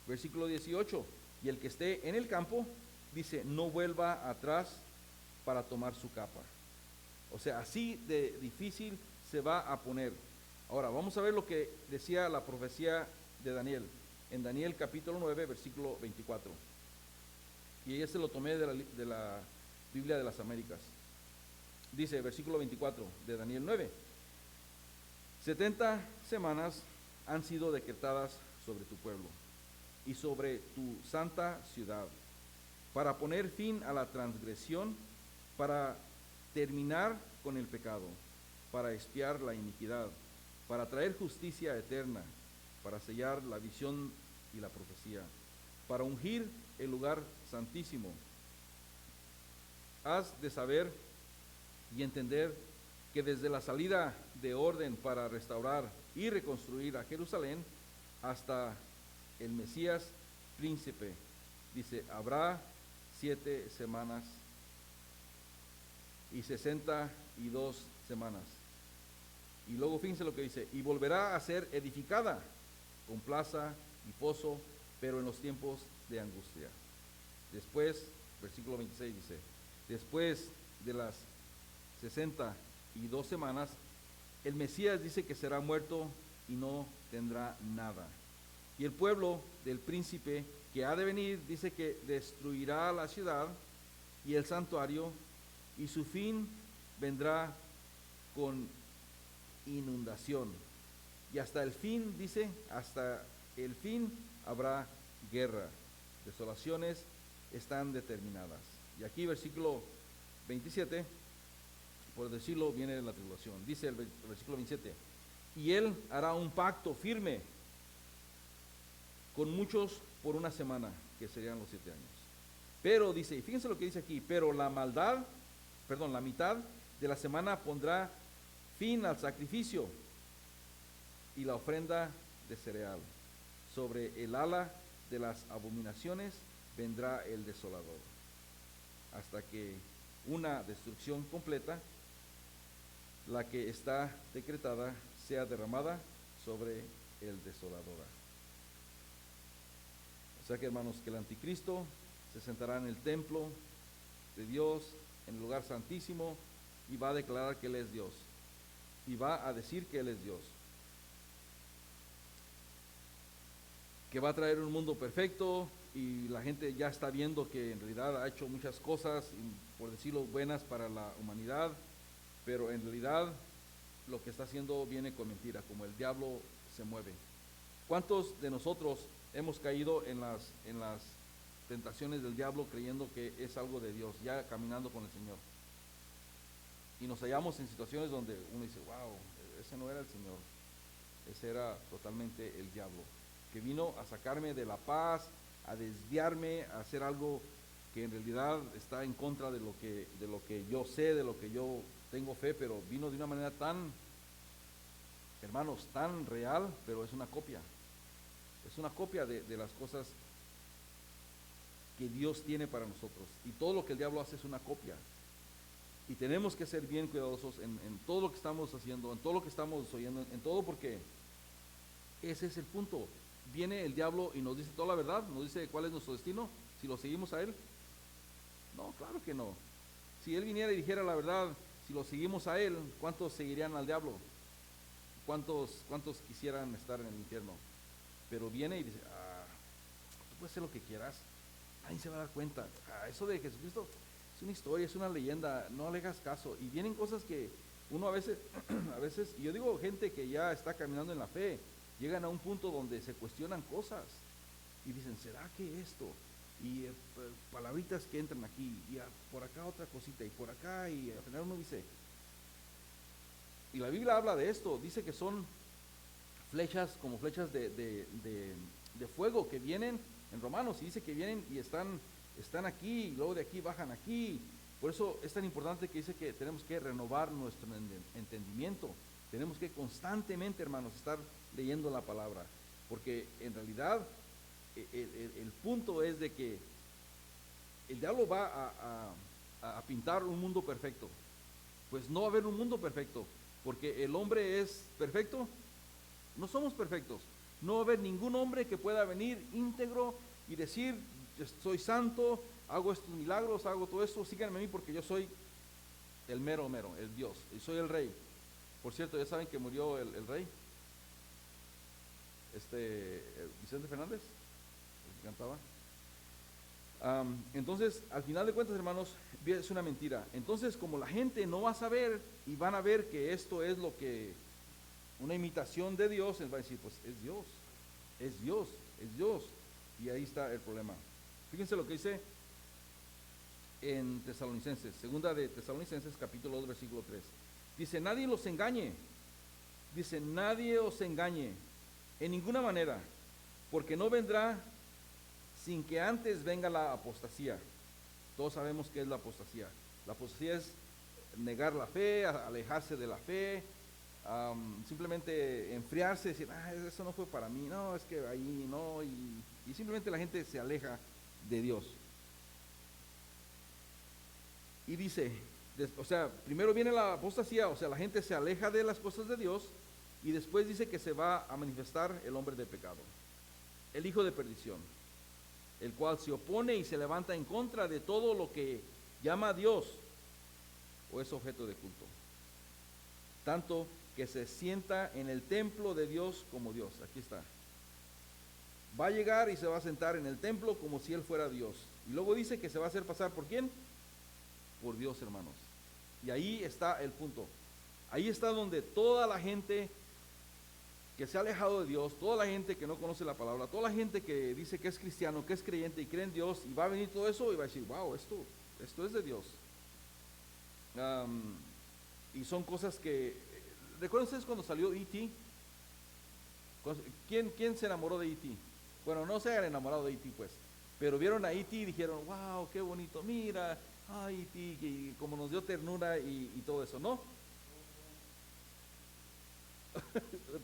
Versículo 18, y el que esté en el campo, dice, no vuelva atrás para tomar su capa. O sea, así de difícil se va a poner. Ahora, vamos a ver lo que decía la profecía de Daniel. en Daniel capítulo 9, versículo 24. Y ese lo tomé de la Biblia de las Américas. Dice, versículo 24 de Daniel 9: 70 semanas han sido decretadas sobre tu pueblo y sobre tu santa ciudad, para poner fin a la transgresión, para terminar con el pecado, para expiar la iniquidad, para traer justicia eterna, para sellar la visión y la profecía, para ungir el lugar santísimo. Has de saber y entender que desde la salida de orden para restaurar y reconstruir a Jerusalén hasta el Mesías príncipe, dice, habrá 7 semanas y 62 semanas. Y luego fíjense lo que dice: y volverá a ser edificada con plaza y foso, pero en los tiempos de angustia. Después, versículo 26 dice, después de las 62 semanas, el Mesías dice que será muerto y no tendrá nada. Y el pueblo del príncipe que ha de venir dice que destruirá la ciudad y el santuario, y su fin vendrá con inundación. Y hasta el fin, dice, hasta el fin habrá guerra. Desolaciones están determinadas. Y aquí versículo 27, por decirlo, viene la tribulación. Dice el versículo 27, y él hará un pacto firme con muchos por una semana, que serían los 7 años. Pero dice, y fíjense lo que dice aquí, pero la mitad de la semana pondrá fin al sacrificio y la ofrenda de cereal. Sobre el ala de las abominaciones vendrá el desolador, hasta que una destrucción completa, la que está decretada, sea derramada sobre el desolador. O sea que, hermanos, que el anticristo se sentará en el templo de Dios, en el lugar santísimo, y va a declarar que Él es Dios, y va a decir que Él es Dios, que va a traer un mundo perfecto, y la gente ya está viendo que en realidad ha hecho muchas cosas, por decirlo, buenas para la humanidad, pero en realidad lo que está haciendo viene con mentira, como el diablo se mueve. ¿Cuántos de nosotros hemos caído en las tentaciones del diablo creyendo que es algo de Dios, ya caminando con el Señor? Y nos hallamos en situaciones donde uno dice, wow, ese no era el Señor, ese era totalmente el diablo, que vino a sacarme de la paz, a desviarme, a hacer algo que en realidad está en contra de lo que yo sé, de lo que yo tengo fe, pero vino de una manera tan, hermanos, tan real, pero es una copia de las cosas que Dios tiene para nosotros, y todo lo que el diablo hace es una copia, y tenemos que ser bien cuidadosos en todo lo que estamos haciendo, en todo lo que estamos oyendo, en todo, porque ese es el punto. Viene el diablo y nos dice toda la verdad, nos dice cuál es nuestro destino, si lo seguimos a él. No, claro que no. Si él viniera y dijera la verdad, si lo seguimos a él, ¿cuántos seguirían al diablo? ¿Cuántos quisieran estar en el infierno? Pero viene y dice, tú puedes hacer lo que quieras, nadie se va a dar cuenta. Eso de Jesucristo es una historia, es una leyenda, no le hagas caso. Y vienen cosas que uno a veces, y yo digo gente que ya está caminando en la fe, llegan a un punto donde se cuestionan cosas y dicen, ¿será que esto? Y palabritas que entran aquí, y por acá otra cosita, y por acá, y al final uno dice, y la Biblia habla de esto, dice que son flechas, como flechas de fuego que vienen en Romanos, y dice que vienen y están aquí, y luego de aquí bajan aquí. Por eso es tan importante que dice que tenemos que renovar nuestro entendimiento, tenemos que constantemente, hermanos, estar leyendo la palabra, porque en realidad el punto es de que el diablo va a pintar un mundo perfecto. Pues no va a haber un mundo perfecto, porque el hombre es perfecto, no somos perfectos. No va a haber ningún hombre que pueda venir íntegro y decir, soy santo, hago estos milagros, hago todo esto, síganme a mí porque yo soy el mero, el Dios, y soy el rey. Por cierto, ¿ya saben que murió el rey? Vicente Fernández, el que cantaba. Entonces, al final de cuentas, hermanos, es una mentira. Entonces, como la gente no va a saber y van a ver que esto es lo que, una imitación de Dios, él va a decir, pues es Dios, es Dios, es Dios. Y ahí está el problema. Fíjense lo que dice en Tesalonicenses, segunda de Tesalonicenses, capítulo 2, versículo 3. Dice, nadie los engañe. Dice, nadie os engañe en ninguna manera, porque no vendrá sin que antes venga la apostasía. Todos sabemos qué es la apostasía. La apostasía es negar la fe, alejarse de la fe, simplemente enfriarse, decir, eso no fue para mí, no, es que ahí no, y simplemente la gente se aleja de Dios. Y dice, o sea, primero viene la apostasía, o sea, la gente se aleja de las cosas de Dios, y después dice que se va a manifestar el hombre de pecado, el hijo de perdición, el cual se opone y se levanta en contra de todo lo que llama a Dios o es objeto de culto, tanto que se sienta en el templo de Dios como Dios. Aquí está. Va a llegar y se va a sentar en el templo como si él fuera Dios. Y luego dice que se va a hacer pasar ¿por quién? Por Dios, hermanos. Y ahí está el punto. Ahí está donde toda la gente que se ha alejado de Dios, toda la gente que no conoce la palabra, toda la gente que dice que es cristiano, que es creyente y cree en Dios, y va a venir todo eso y va a decir, wow, esto es de Dios. Y son cosas que, ¿recuerdan ustedes cuando salió E.T.? ¿Quién se enamoró de E.T.? Bueno, no se hayan enamorado de E.T. pues, pero vieron a E.T. y dijeron, wow, qué bonito, mira, ay, E.T., y como nos dio ternura y todo eso, ¿no?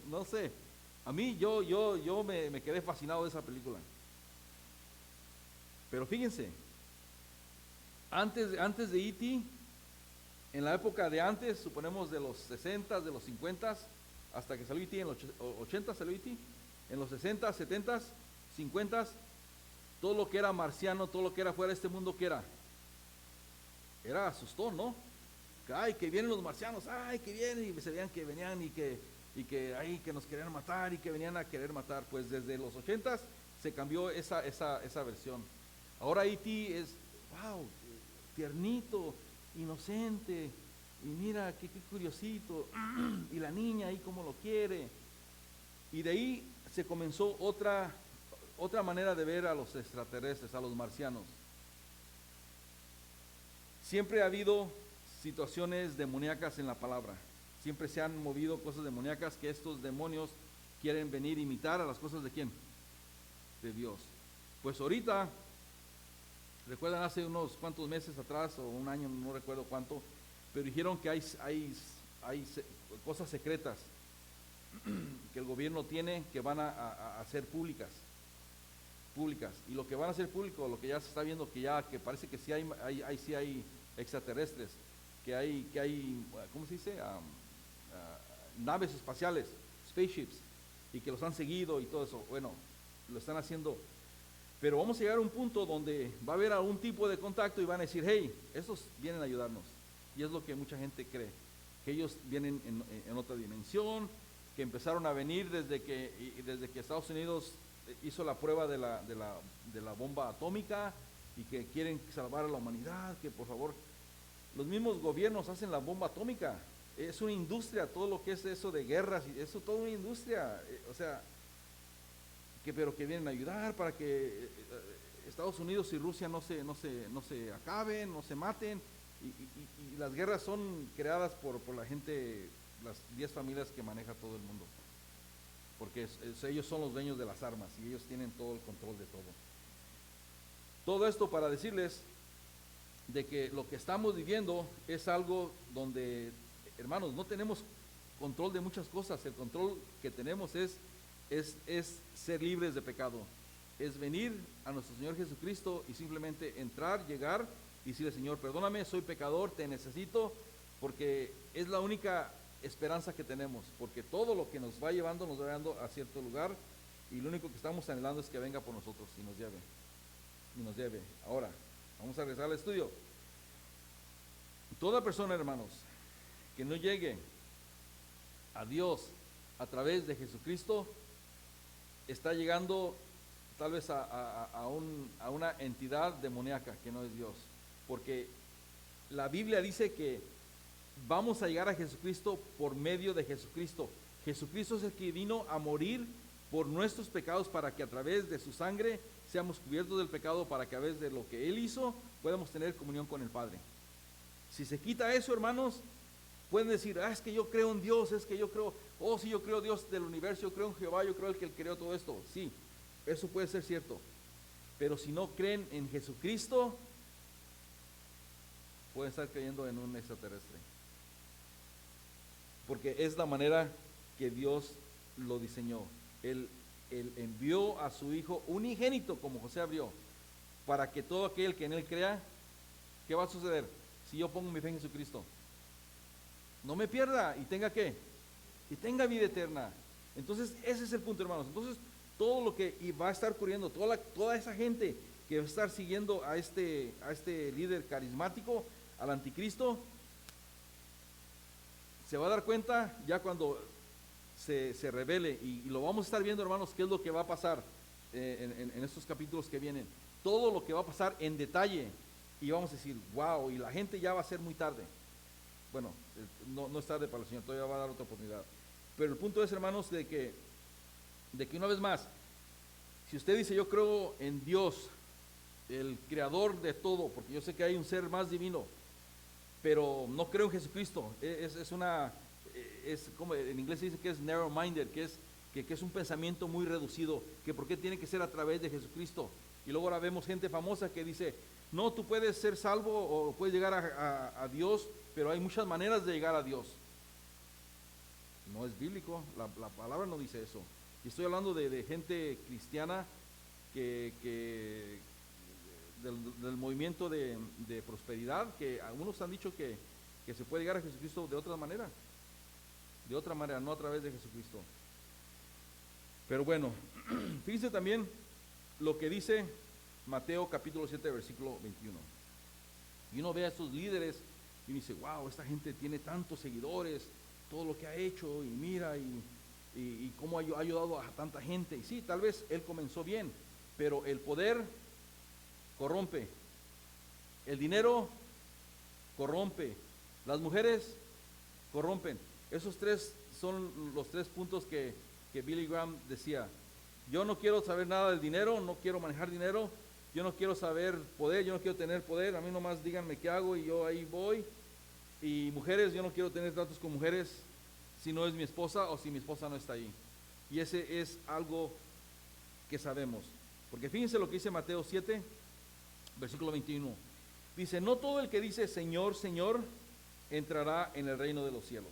No sé, a mí yo me quedé fascinado de esa película. Pero fíjense, antes de E.T., en la época de antes, suponemos de los 60, de los 50, hasta que salió E.T., en los 80 salió E.T., en los 60, 70, 50, todo lo que era marciano, todo lo que era fuera de este mundo, ¿qué era? Era asustón, ¿no? Ay, que vienen los marcianos, ay, que vienen, y se veían que venían y que ay, que nos querían matar y que venían a querer matar. Pues desde los 80 se cambió esa versión. Ahora E.T. es, wow, tiernito, inocente, y mira qué curiosito, y la niña ahí como lo quiere. Y de ahí se comenzó otra manera de ver a los extraterrestres, a los marcianos. Siempre ha habido situaciones demoníacas en la palabra. Siempre se han movido cosas demoníacas que estos demonios quieren venir a imitar a las cosas de ¿quién? De Dios. Pues ahorita, recuerdan hace unos cuantos meses atrás, o un año, no recuerdo cuánto, pero dijeron que hay cosas secretas que el gobierno tiene que van a hacer públicas. Y lo que van a hacer público, lo que ya se está viendo, que parece que sí hay extraterrestres, que hay ¿cómo se dice? Naves espaciales, spaceships, y que los han seguido y todo eso. Bueno, lo están haciendo, pero vamos a llegar a un punto donde va a haber algún tipo de contacto y van a decir, hey, estos vienen a ayudarnos. Y es lo que mucha gente cree, que ellos vienen en otra dimensión, que empezaron a venir desde que Estados Unidos hizo la prueba de la bomba atómica y que quieren salvar a la humanidad, que por favor, los mismos gobiernos hacen la bomba atómica. Es una industria, todo lo que es eso de guerras, y eso toda una industria, o sea, pero que vienen a ayudar para que Estados Unidos y Rusia no se acaben, no se maten, y las guerras son creadas por la gente, las 10 familias que maneja todo el mundo, porque ellos son los dueños de las armas y ellos tienen todo el control de todo. Todo esto para decirles de que lo que estamos viviendo es algo donde, hermanos, no tenemos control de muchas cosas. El control que tenemos es ser libres de pecado, es venir a nuestro Señor Jesucristo y simplemente entrar, llegar y decirle, Señor, perdóname, soy pecador, te necesito, porque es la única esperanza que tenemos, porque todo lo que nos va llevando a cierto lugar, y lo único que estamos anhelando es que venga por nosotros y nos lleve. Ahora, vamos a regresar al estudio. Toda persona, hermanos, que no llegue a Dios a través de Jesucristo, está llegando tal vez a una entidad demoníaca que no es Dios, porque la Biblia dice que vamos a llegar a Jesucristo por medio de Jesucristo. Jesucristo es el que vino a morir por nuestros pecados para que a través de su sangre seamos cubiertos del pecado, para que a través de lo que Él hizo podamos tener comunión con el Padre. Si se quita eso, hermanos, pueden decir, es que yo creo en Dios, es que yo creo, sí, yo creo en Dios del universo, yo creo en Jehová, yo creo en el que Él creó todo esto. Sí, eso puede ser cierto, pero si no creen en Jesucristo, pueden estar creyendo en un extraterrestre, porque es la manera que Dios lo diseñó. Él envió a su Hijo unigénito, como José abrió, para que todo aquel que en Él crea, ¿qué va a suceder? Si yo pongo mi fe en Jesucristo, no me pierda y tenga ¿qué? Y tenga vida eterna. Entonces ese es el punto, hermanos. Entonces todo lo que va a estar ocurriendo, toda esa gente que va a estar siguiendo a este líder carismático, al anticristo, se va a dar cuenta ya cuando se revele, y lo vamos a estar viendo, hermanos, qué es lo que va a pasar en estos capítulos que vienen, todo lo que va a pasar en detalle, y vamos a decir, wow, y la gente ya va a ser muy tarde. Bueno, no es tarde para el Señor, todavía va a dar otra oportunidad, pero el punto es, hermanos, de que una vez más, si usted dice, yo creo en Dios, el creador de todo, porque yo sé que hay un ser más divino, pero no creo en Jesucristo, es como en inglés se dice que es narrow-minded, que es un pensamiento muy reducido, que por qué tiene que ser a través de Jesucristo. Y luego ahora vemos gente famosa que dice, no, tú puedes ser salvo o puedes llegar a Dios, pero hay muchas maneras de llegar a Dios. No es bíblico, la palabra no dice eso. Y estoy hablando de gente cristiana del movimiento de prosperidad, que algunos han dicho que se puede llegar a Jesucristo de otra manera, no a través de Jesucristo. Pero bueno, fíjense también lo que dice Mateo capítulo 7, versículo 21. Y uno ve a estos líderes y uno dice, wow, esta gente tiene tantos seguidores, todo lo que ha hecho, y mira, y cómo ha ayudado a tanta gente. Y sí, tal vez él comenzó bien, pero el poder corrompe, el dinero corrompe, las mujeres corrompen. Esos tres son los tres puntos que Billy Graham decía. Yo no quiero saber nada del dinero, no quiero manejar dinero, yo no quiero saber poder, yo no quiero tener poder, a mí nomás díganme qué hago y yo ahí voy. Y mujeres, yo no quiero tener tratos con mujeres si no es mi esposa o si mi esposa no está ahí. Y ese es algo que sabemos, porque fíjense lo que dice Mateo 7, versículo 21. Dice, no todo el que dice Señor, Señor, entrará en el reino de los cielos.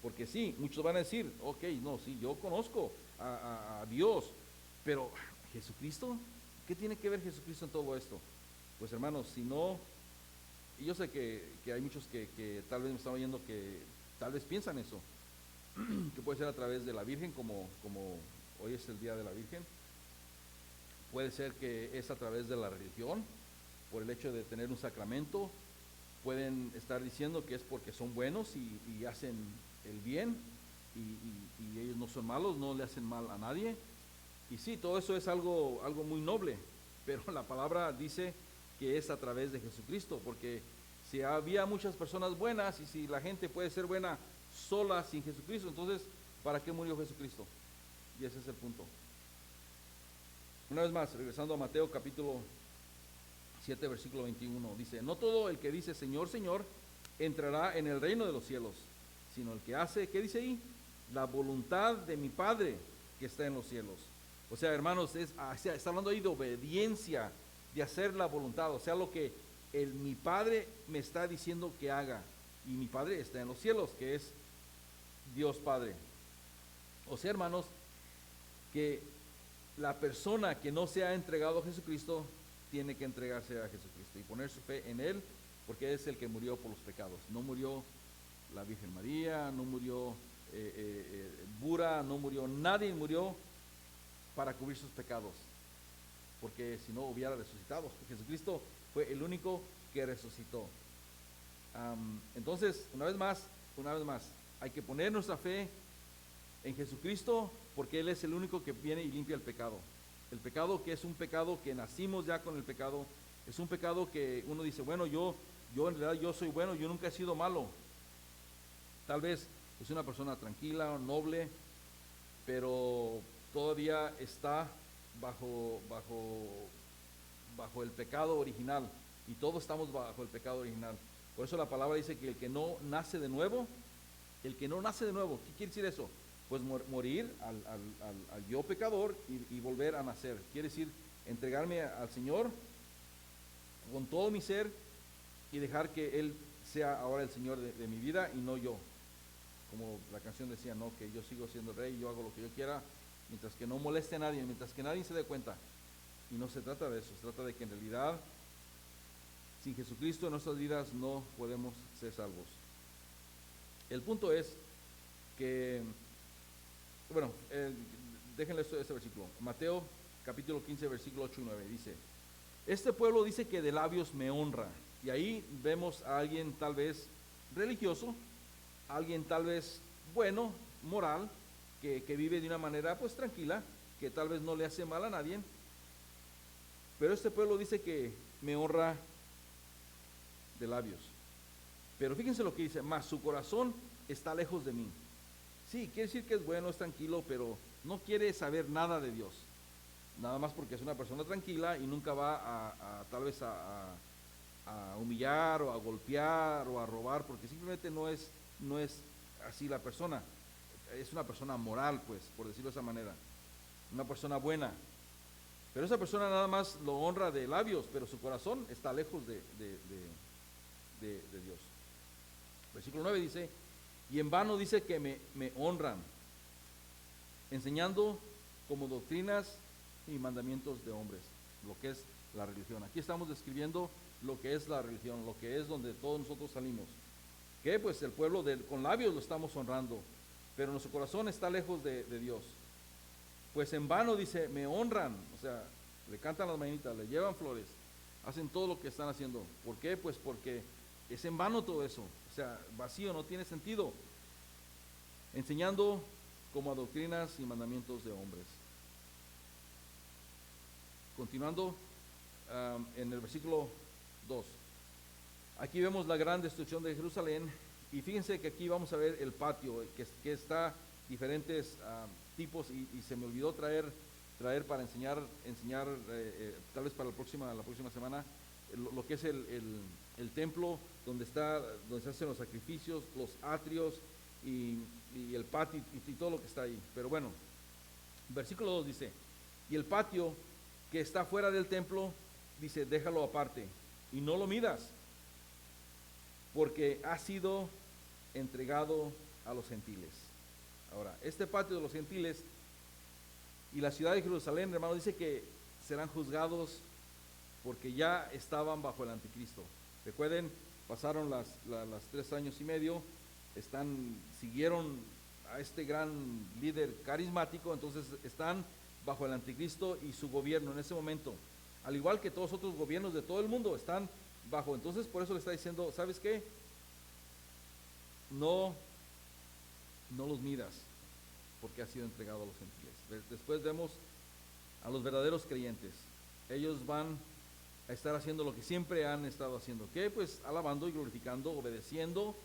Porque sí, muchos van a decir, ok, no, sí, yo conozco a Dios, pero Jesucristo, ¿qué tiene que ver Jesucristo en todo esto? Pues hermanos, si no, y yo sé que hay muchos que tal vez me están oyendo que tal vez piensan eso, que puede ser a través de la Virgen, como hoy es el día de la Virgen, puede ser que es a través de la religión, por el hecho de tener un sacramento, pueden estar diciendo que es porque son buenos y hacen el bien, y ellos no son malos, no le hacen mal a nadie. Y sí, todo eso es algo muy noble, pero la palabra dice que es a través de Jesucristo, porque si había muchas personas buenas y si la gente puede ser buena sola sin Jesucristo, entonces ¿para qué murió Jesucristo? Y ese es el punto. Una vez más, regresando a Mateo capítulo 7, versículo 21, dice, no todo el que dice Señor, Señor, entrará en el reino de los cielos, sino el que hace, ¿qué dice ahí? La voluntad de mi Padre que está en los cielos. O sea, hermanos, está hablando ahí de obediencia, de hacer la voluntad, o sea, lo que mi Padre me está diciendo que haga, y mi Padre está en los cielos, que es Dios Padre. O sea, hermanos, que la persona que no se ha entregado a Jesucristo tiene que entregarse a Jesucristo y poner su fe en Él, porque es el que murió por los pecados. No murió la Virgen María, no murió Buda, no murió, nadie murió para cubrir sus pecados, porque si no hubiera resucitado. Jesucristo fue el único que resucitó. Entonces, una vez más, hay que poner nuestra fe en Jesucristo, porque Él es el único que viene y limpia el pecado. El pecado que es un pecado que nacimos ya con el pecado, es un pecado que uno dice, bueno, yo en realidad yo soy bueno, yo nunca he sido malo. Tal vez es una persona tranquila, noble, pero todavía está bajo el pecado original, y todos estamos bajo el pecado original. Por eso la palabra dice que el que no nace de nuevo, ¿qué quiere decir eso? Pues morir al yo pecador y volver a nacer. Quiere decir entregarme al Señor con todo mi ser y dejar que Él sea ahora el Señor de mi vida y no yo. Como la canción decía, no, que yo sigo siendo rey, yo hago lo que yo quiera, mientras que no moleste a nadie, mientras que nadie se dé cuenta. Y no se trata de eso, se trata de que en realidad, sin Jesucristo en nuestras vidas no podemos ser salvos. El punto es que, bueno, déjenle este versículo. Mateo capítulo 15, versículo 8 y 9, dice, este pueblo dice que de labios me honra. Y ahí vemos a alguien tal vez religioso, alguien tal vez bueno, moral, que vive de una manera pues tranquila, que tal vez no le hace mal a nadie. Pero este pueblo dice que me honra de labios. Pero fíjense lo que dice, mas su corazón está lejos de mí. Sí, quiere decir que es bueno, es tranquilo, pero no quiere saber nada de Dios. Nada más porque es una persona tranquila y nunca va tal vez a humillar o a golpear o a robar, porque simplemente no es así la persona. Es una persona moral, pues, por decirlo de esa manera. Una persona buena. Pero esa persona nada más lo honra de labios, pero su corazón está lejos de Dios. Versículo 9 dice, y en vano dice que me honran, enseñando como doctrinas y mandamientos de hombres, lo que es la religión. Aquí estamos describiendo lo que es la religión, lo que es donde todos nosotros salimos. Que pues el pueblo con labios lo estamos honrando, pero nuestro corazón está lejos de Dios. Pues en vano dice, me honran, o sea, le cantan las mañanitas, le llevan flores, hacen todo lo que están haciendo. ¿Por qué? Pues porque es en vano todo eso, o sea, vacío, no tiene sentido. Enseñando como a doctrinas y mandamientos de hombres. Continuando en el versículo 2. Aquí vemos la gran destrucción de Jerusalén, y fíjense que aquí vamos a ver el patio, que está diferentes tipos, y se me olvidó traer para enseñar tal vez para la próxima semana, lo que es el templo donde se hacen los sacrificios, los atrios y el patio y todo lo que está ahí. Pero bueno, versículo 2 dice, y el patio que está fuera del templo, dice, déjalo aparte y no lo midas, porque ha sido entregado a los gentiles. Ahora, este patio de los gentiles y la ciudad de Jerusalén, hermano, dice que serán juzgados porque ya estaban bajo el anticristo. Recuerden, pasaron las 3 años y medio, siguieron a este gran líder carismático, entonces están bajo el anticristo y su gobierno en ese momento, al igual que todos los otros gobiernos de todo el mundo, están bajo. Entonces por eso le está diciendo, ¿sabes qué? No los midas, porque ha sido entregado a los gentiles. Después vemos a los verdaderos creyentes. Ellos van a estar haciendo lo que siempre han estado haciendo, que pues alabando y glorificando, obedeciendo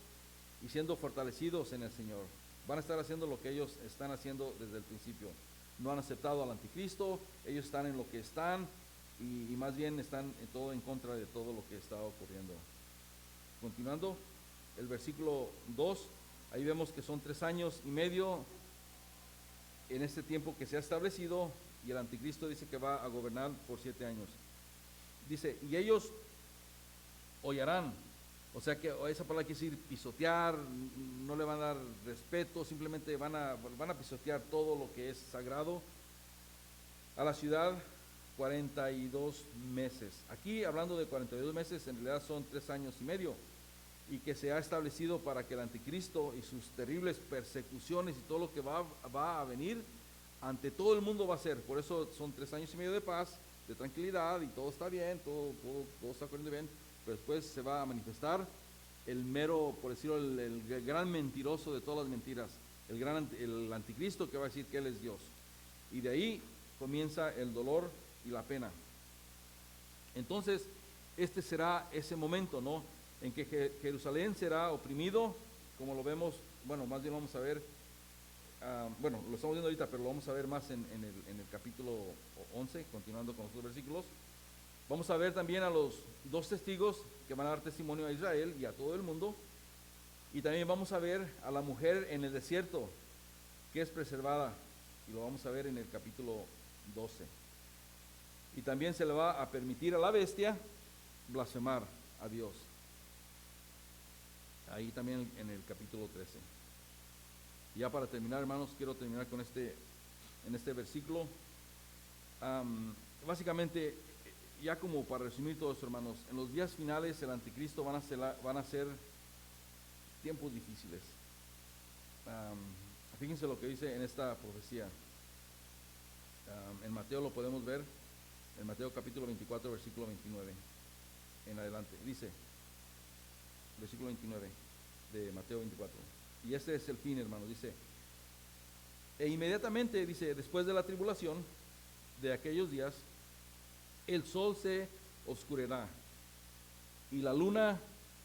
y siendo fortalecidos en el Señor. Van a estar haciendo lo que ellos están haciendo desde el principio. No han aceptado al anticristo, ellos están en lo que están, y más bien están en contra de todo lo que está ocurriendo. Continuando, el versículo 2, ahí vemos que son 3 años y medio en este tiempo que se ha establecido, y el anticristo dice que va a gobernar por 7 años. Dice, y ellos hollarán, o sea que esa palabra quiere decir pisotear, no le van a dar respeto, simplemente van a pisotear todo lo que es sagrado a la ciudad 42 meses. Aquí hablando de 42 meses, en realidad son 3 años y medio, y que se ha establecido para que el anticristo y sus terribles persecuciones y todo lo que va a venir ante todo el mundo va a ser. Por eso son 3 años y medio de paz, de tranquilidad, y todo está bien, todo está corriendo bien, pero después se va a manifestar el mero, por decirlo, el gran mentiroso de todas las mentiras, el anticristo que va a decir que él es Dios. Y de ahí comienza el dolor y la pena. Entonces, este será ese momento, ¿no? En que Jerusalén será oprimido, como lo vemos, bueno, más bien vamos a ver, bueno, lo estamos viendo ahorita, pero lo vamos a ver más en el capítulo 11, continuando con los otros versículos. Vamos a ver también a los dos testigos que van a dar testimonio a Israel y a todo el mundo. Y también vamos a ver a la mujer en el desierto, que es preservada, y lo vamos a ver en el capítulo 12. Y también se le va a permitir a la bestia blasfemar a Dios. Ahí también en el capítulo 13. Y ya para terminar, hermanos, quiero terminar con en este versículo. Básicamente, ya como para resumir todo esto, hermanos, en los días finales el anticristo van a ser tiempos difíciles. Fíjense lo que dice en esta profecía. En Mateo lo podemos ver, en Mateo capítulo 24, versículo 29 en adelante. Dice, versículo 29 de Mateo 24. Y este es el fin, hermanos. Dice, e inmediatamente, dice, después de la tribulación de aquellos días, el sol se oscurecerá y la luna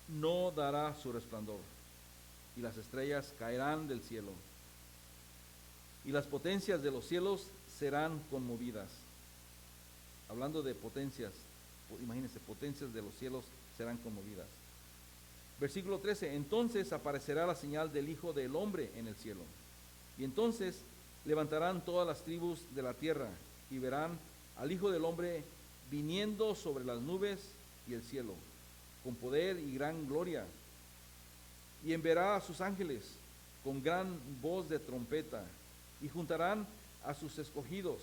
no dará su resplandor, y las estrellas caerán del cielo, y las potencias de los cielos serán conmovidas. Hablando de potencias, imagínense, potencias de los cielos serán conmovidas. Versículo 13, entonces aparecerá la señal del Hijo del Hombre en el cielo, y entonces levantarán todas las tribus de la tierra, y verán al Hijo del Hombre viniendo sobre las nubes y el cielo, con poder y gran gloria, y enviará a sus ángeles con gran voz de trompeta, y juntarán a sus escogidos,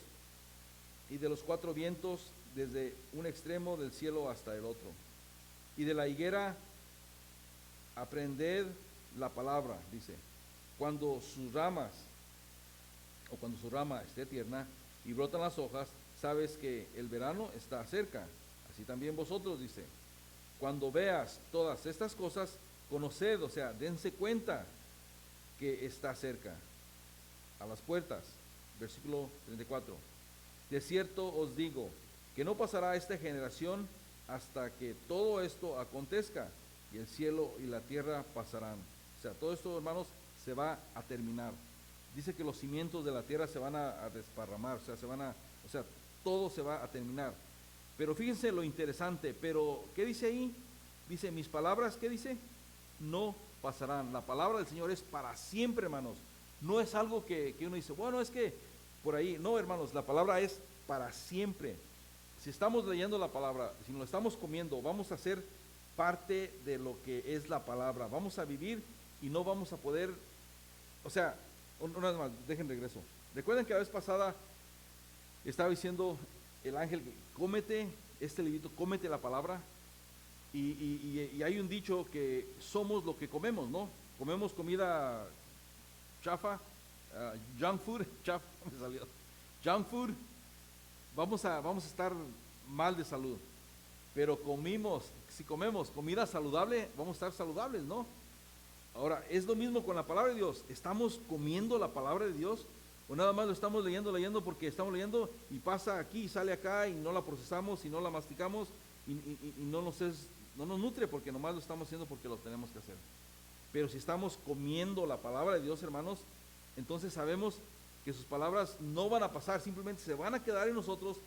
y de los cuatro vientos, desde un extremo del cielo hasta el otro. Y de la higuera aprended la palabra, dice, cuando su rama esté tierna y brotan las hojas, sabes que el verano está cerca. Así también vosotros, dice, cuando veas todas estas cosas, conoced, o sea, dense cuenta que está cerca, a las puertas. Versículo 34. De cierto os digo que no pasará esta generación hasta que todo esto acontezca, y el cielo y la tierra pasarán. O sea, todo esto, hermanos, se va a terminar. Dice que los cimientos de la tierra se van a desparramar, o sea, todo se va a terminar. Pero fíjense lo interesante, pero ¿qué dice ahí? Dice, mis palabras, ¿qué dice? No pasarán. La palabra del Señor es para siempre, hermanos. No es algo que uno dice, bueno, es que por ahí. No, hermanos, la palabra es para siempre. Si estamos leyendo la palabra, si nos lo estamos comiendo, vamos a ser parte de lo que es la palabra. Vamos a vivir y no vamos a poder, o sea, una vez más, dejen regreso. Recuerden que la vez pasada estaba diciendo el ángel, cómete este librito, cómete la palabra. Y hay un dicho que somos lo que comemos, ¿no? Comemos comida chafa, junk food, chafa, me salió, junk food, vamos a estar mal de salud. Pero si comemos comida saludable, vamos a estar saludables, ¿no? Ahora, es lo mismo con la palabra de Dios. ¿Estamos comiendo la palabra de Dios? ¿O nada más lo estamos leyendo porque estamos leyendo y pasa aquí y sale acá y no la procesamos y no la masticamos y no nos nutre porque nomás lo estamos haciendo porque lo tenemos que hacer? Pero si estamos comiendo la palabra de Dios, hermanos, entonces sabemos que sus palabras no van a pasar, simplemente se van a quedar en nosotros,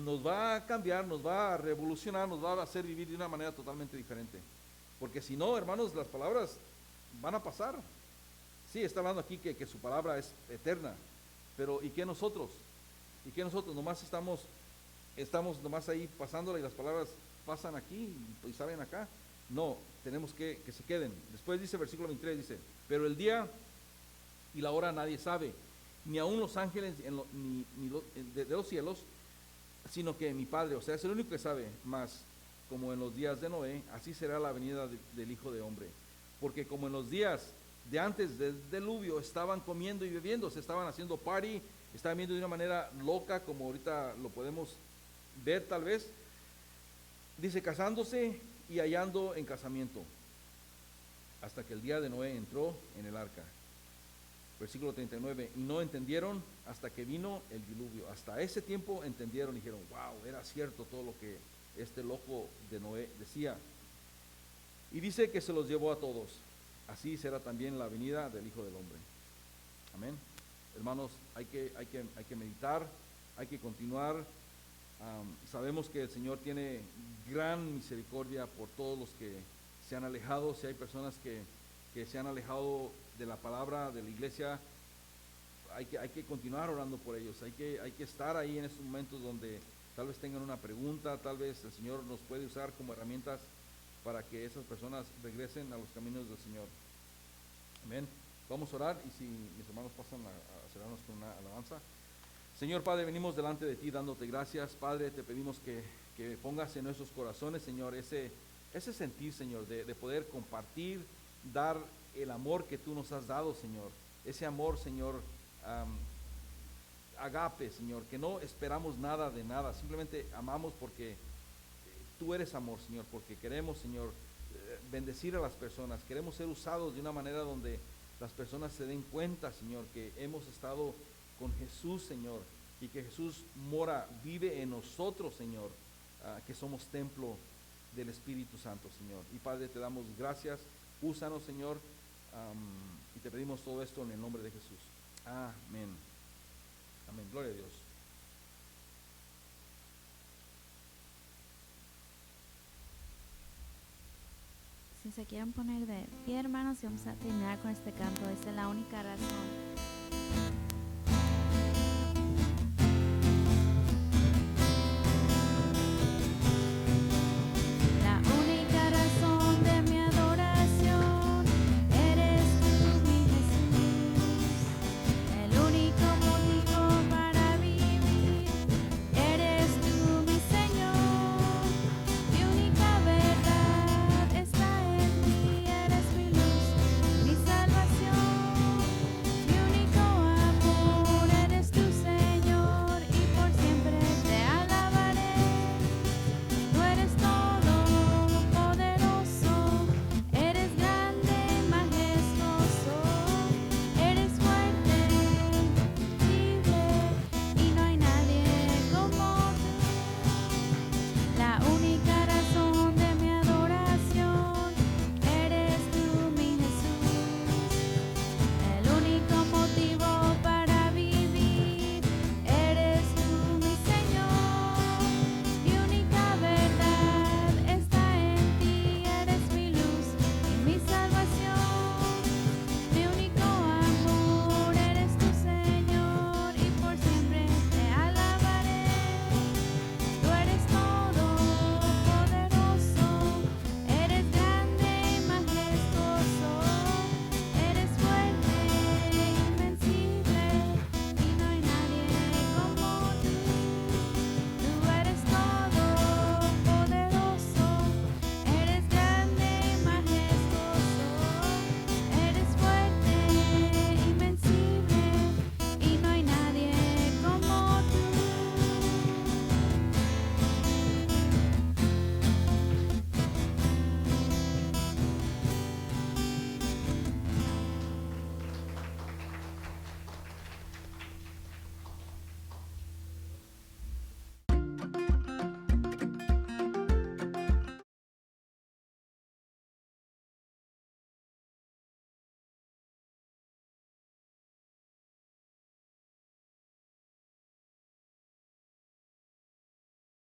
nos va a cambiar, nos va a revolucionar, nos va a hacer vivir de una manera totalmente diferente. Porque si no, hermanos, las palabras van a pasar. Sí, está hablando aquí que su palabra es eterna, pero ¿y qué nosotros? ¿Y qué nosotros? Nomás estamos nomás ahí pasándola y las palabras pasan aquí y salen acá. No, tenemos que se queden. Después dice versículo 23, dice, pero el día y la hora nadie sabe, ni aun los ángeles de los cielos, sino que mi Padre, o sea, es el único que sabe. Más como en los días de Noé, así será la venida del Hijo de Hombre. Porque como en los días de antes del diluvio estaban comiendo y bebiendo, se estaban haciendo party, estaban viendo de una manera loca, como ahorita lo podemos ver tal vez, dice, casándose y hallando en casamiento, hasta que el día de Noé entró en el arca. Versículo 39, y no entendieron hasta que vino el diluvio. Hasta ese tiempo entendieron y dijeron, wow, era cierto todo lo que este loco de Noé decía. Y dice que se los llevó a todos. Así será también la venida del Hijo del Hombre. Amén. Hermanos, hay que meditar, hay que continuar. Sabemos que el Señor tiene gran misericordia por todos los que se han alejado. Si hay personas que se han alejado de la palabra, de la iglesia, hay que continuar orando por ellos. Hay que estar ahí en estos momentos donde tal vez tengan una pregunta, tal vez el Señor nos puede usar como herramientas para que esas personas regresen a los caminos del Señor. Amén. Vamos a orar, y si mis hermanos pasan a cerrarnos con una alabanza. Señor Padre, venimos delante de ti dándote gracias. Padre, te pedimos que pongas en nuestros corazones, Señor, ese sentir, Señor, de poder compartir, dar el amor que tú nos has dado, Señor. Ese amor, Señor, agape, Señor, que no esperamos nada de nada, simplemente amamos porque tú eres amor, Señor, porque queremos, Señor, bendecir a las personas. Queremos ser usados de una manera donde las personas se den cuenta, Señor, que hemos estado con Jesús, Señor, y que Jesús mora, vive en nosotros, Señor, que somos templo del Espíritu Santo, Señor. Y Padre, te damos gracias. Úsanos, Señor, y te pedimos todo esto en el nombre de Jesús. Amén. Amén. Gloria a Dios. Si se quieren poner de pie, hermanos, y vamos a terminar con este canto. Esta es la única razón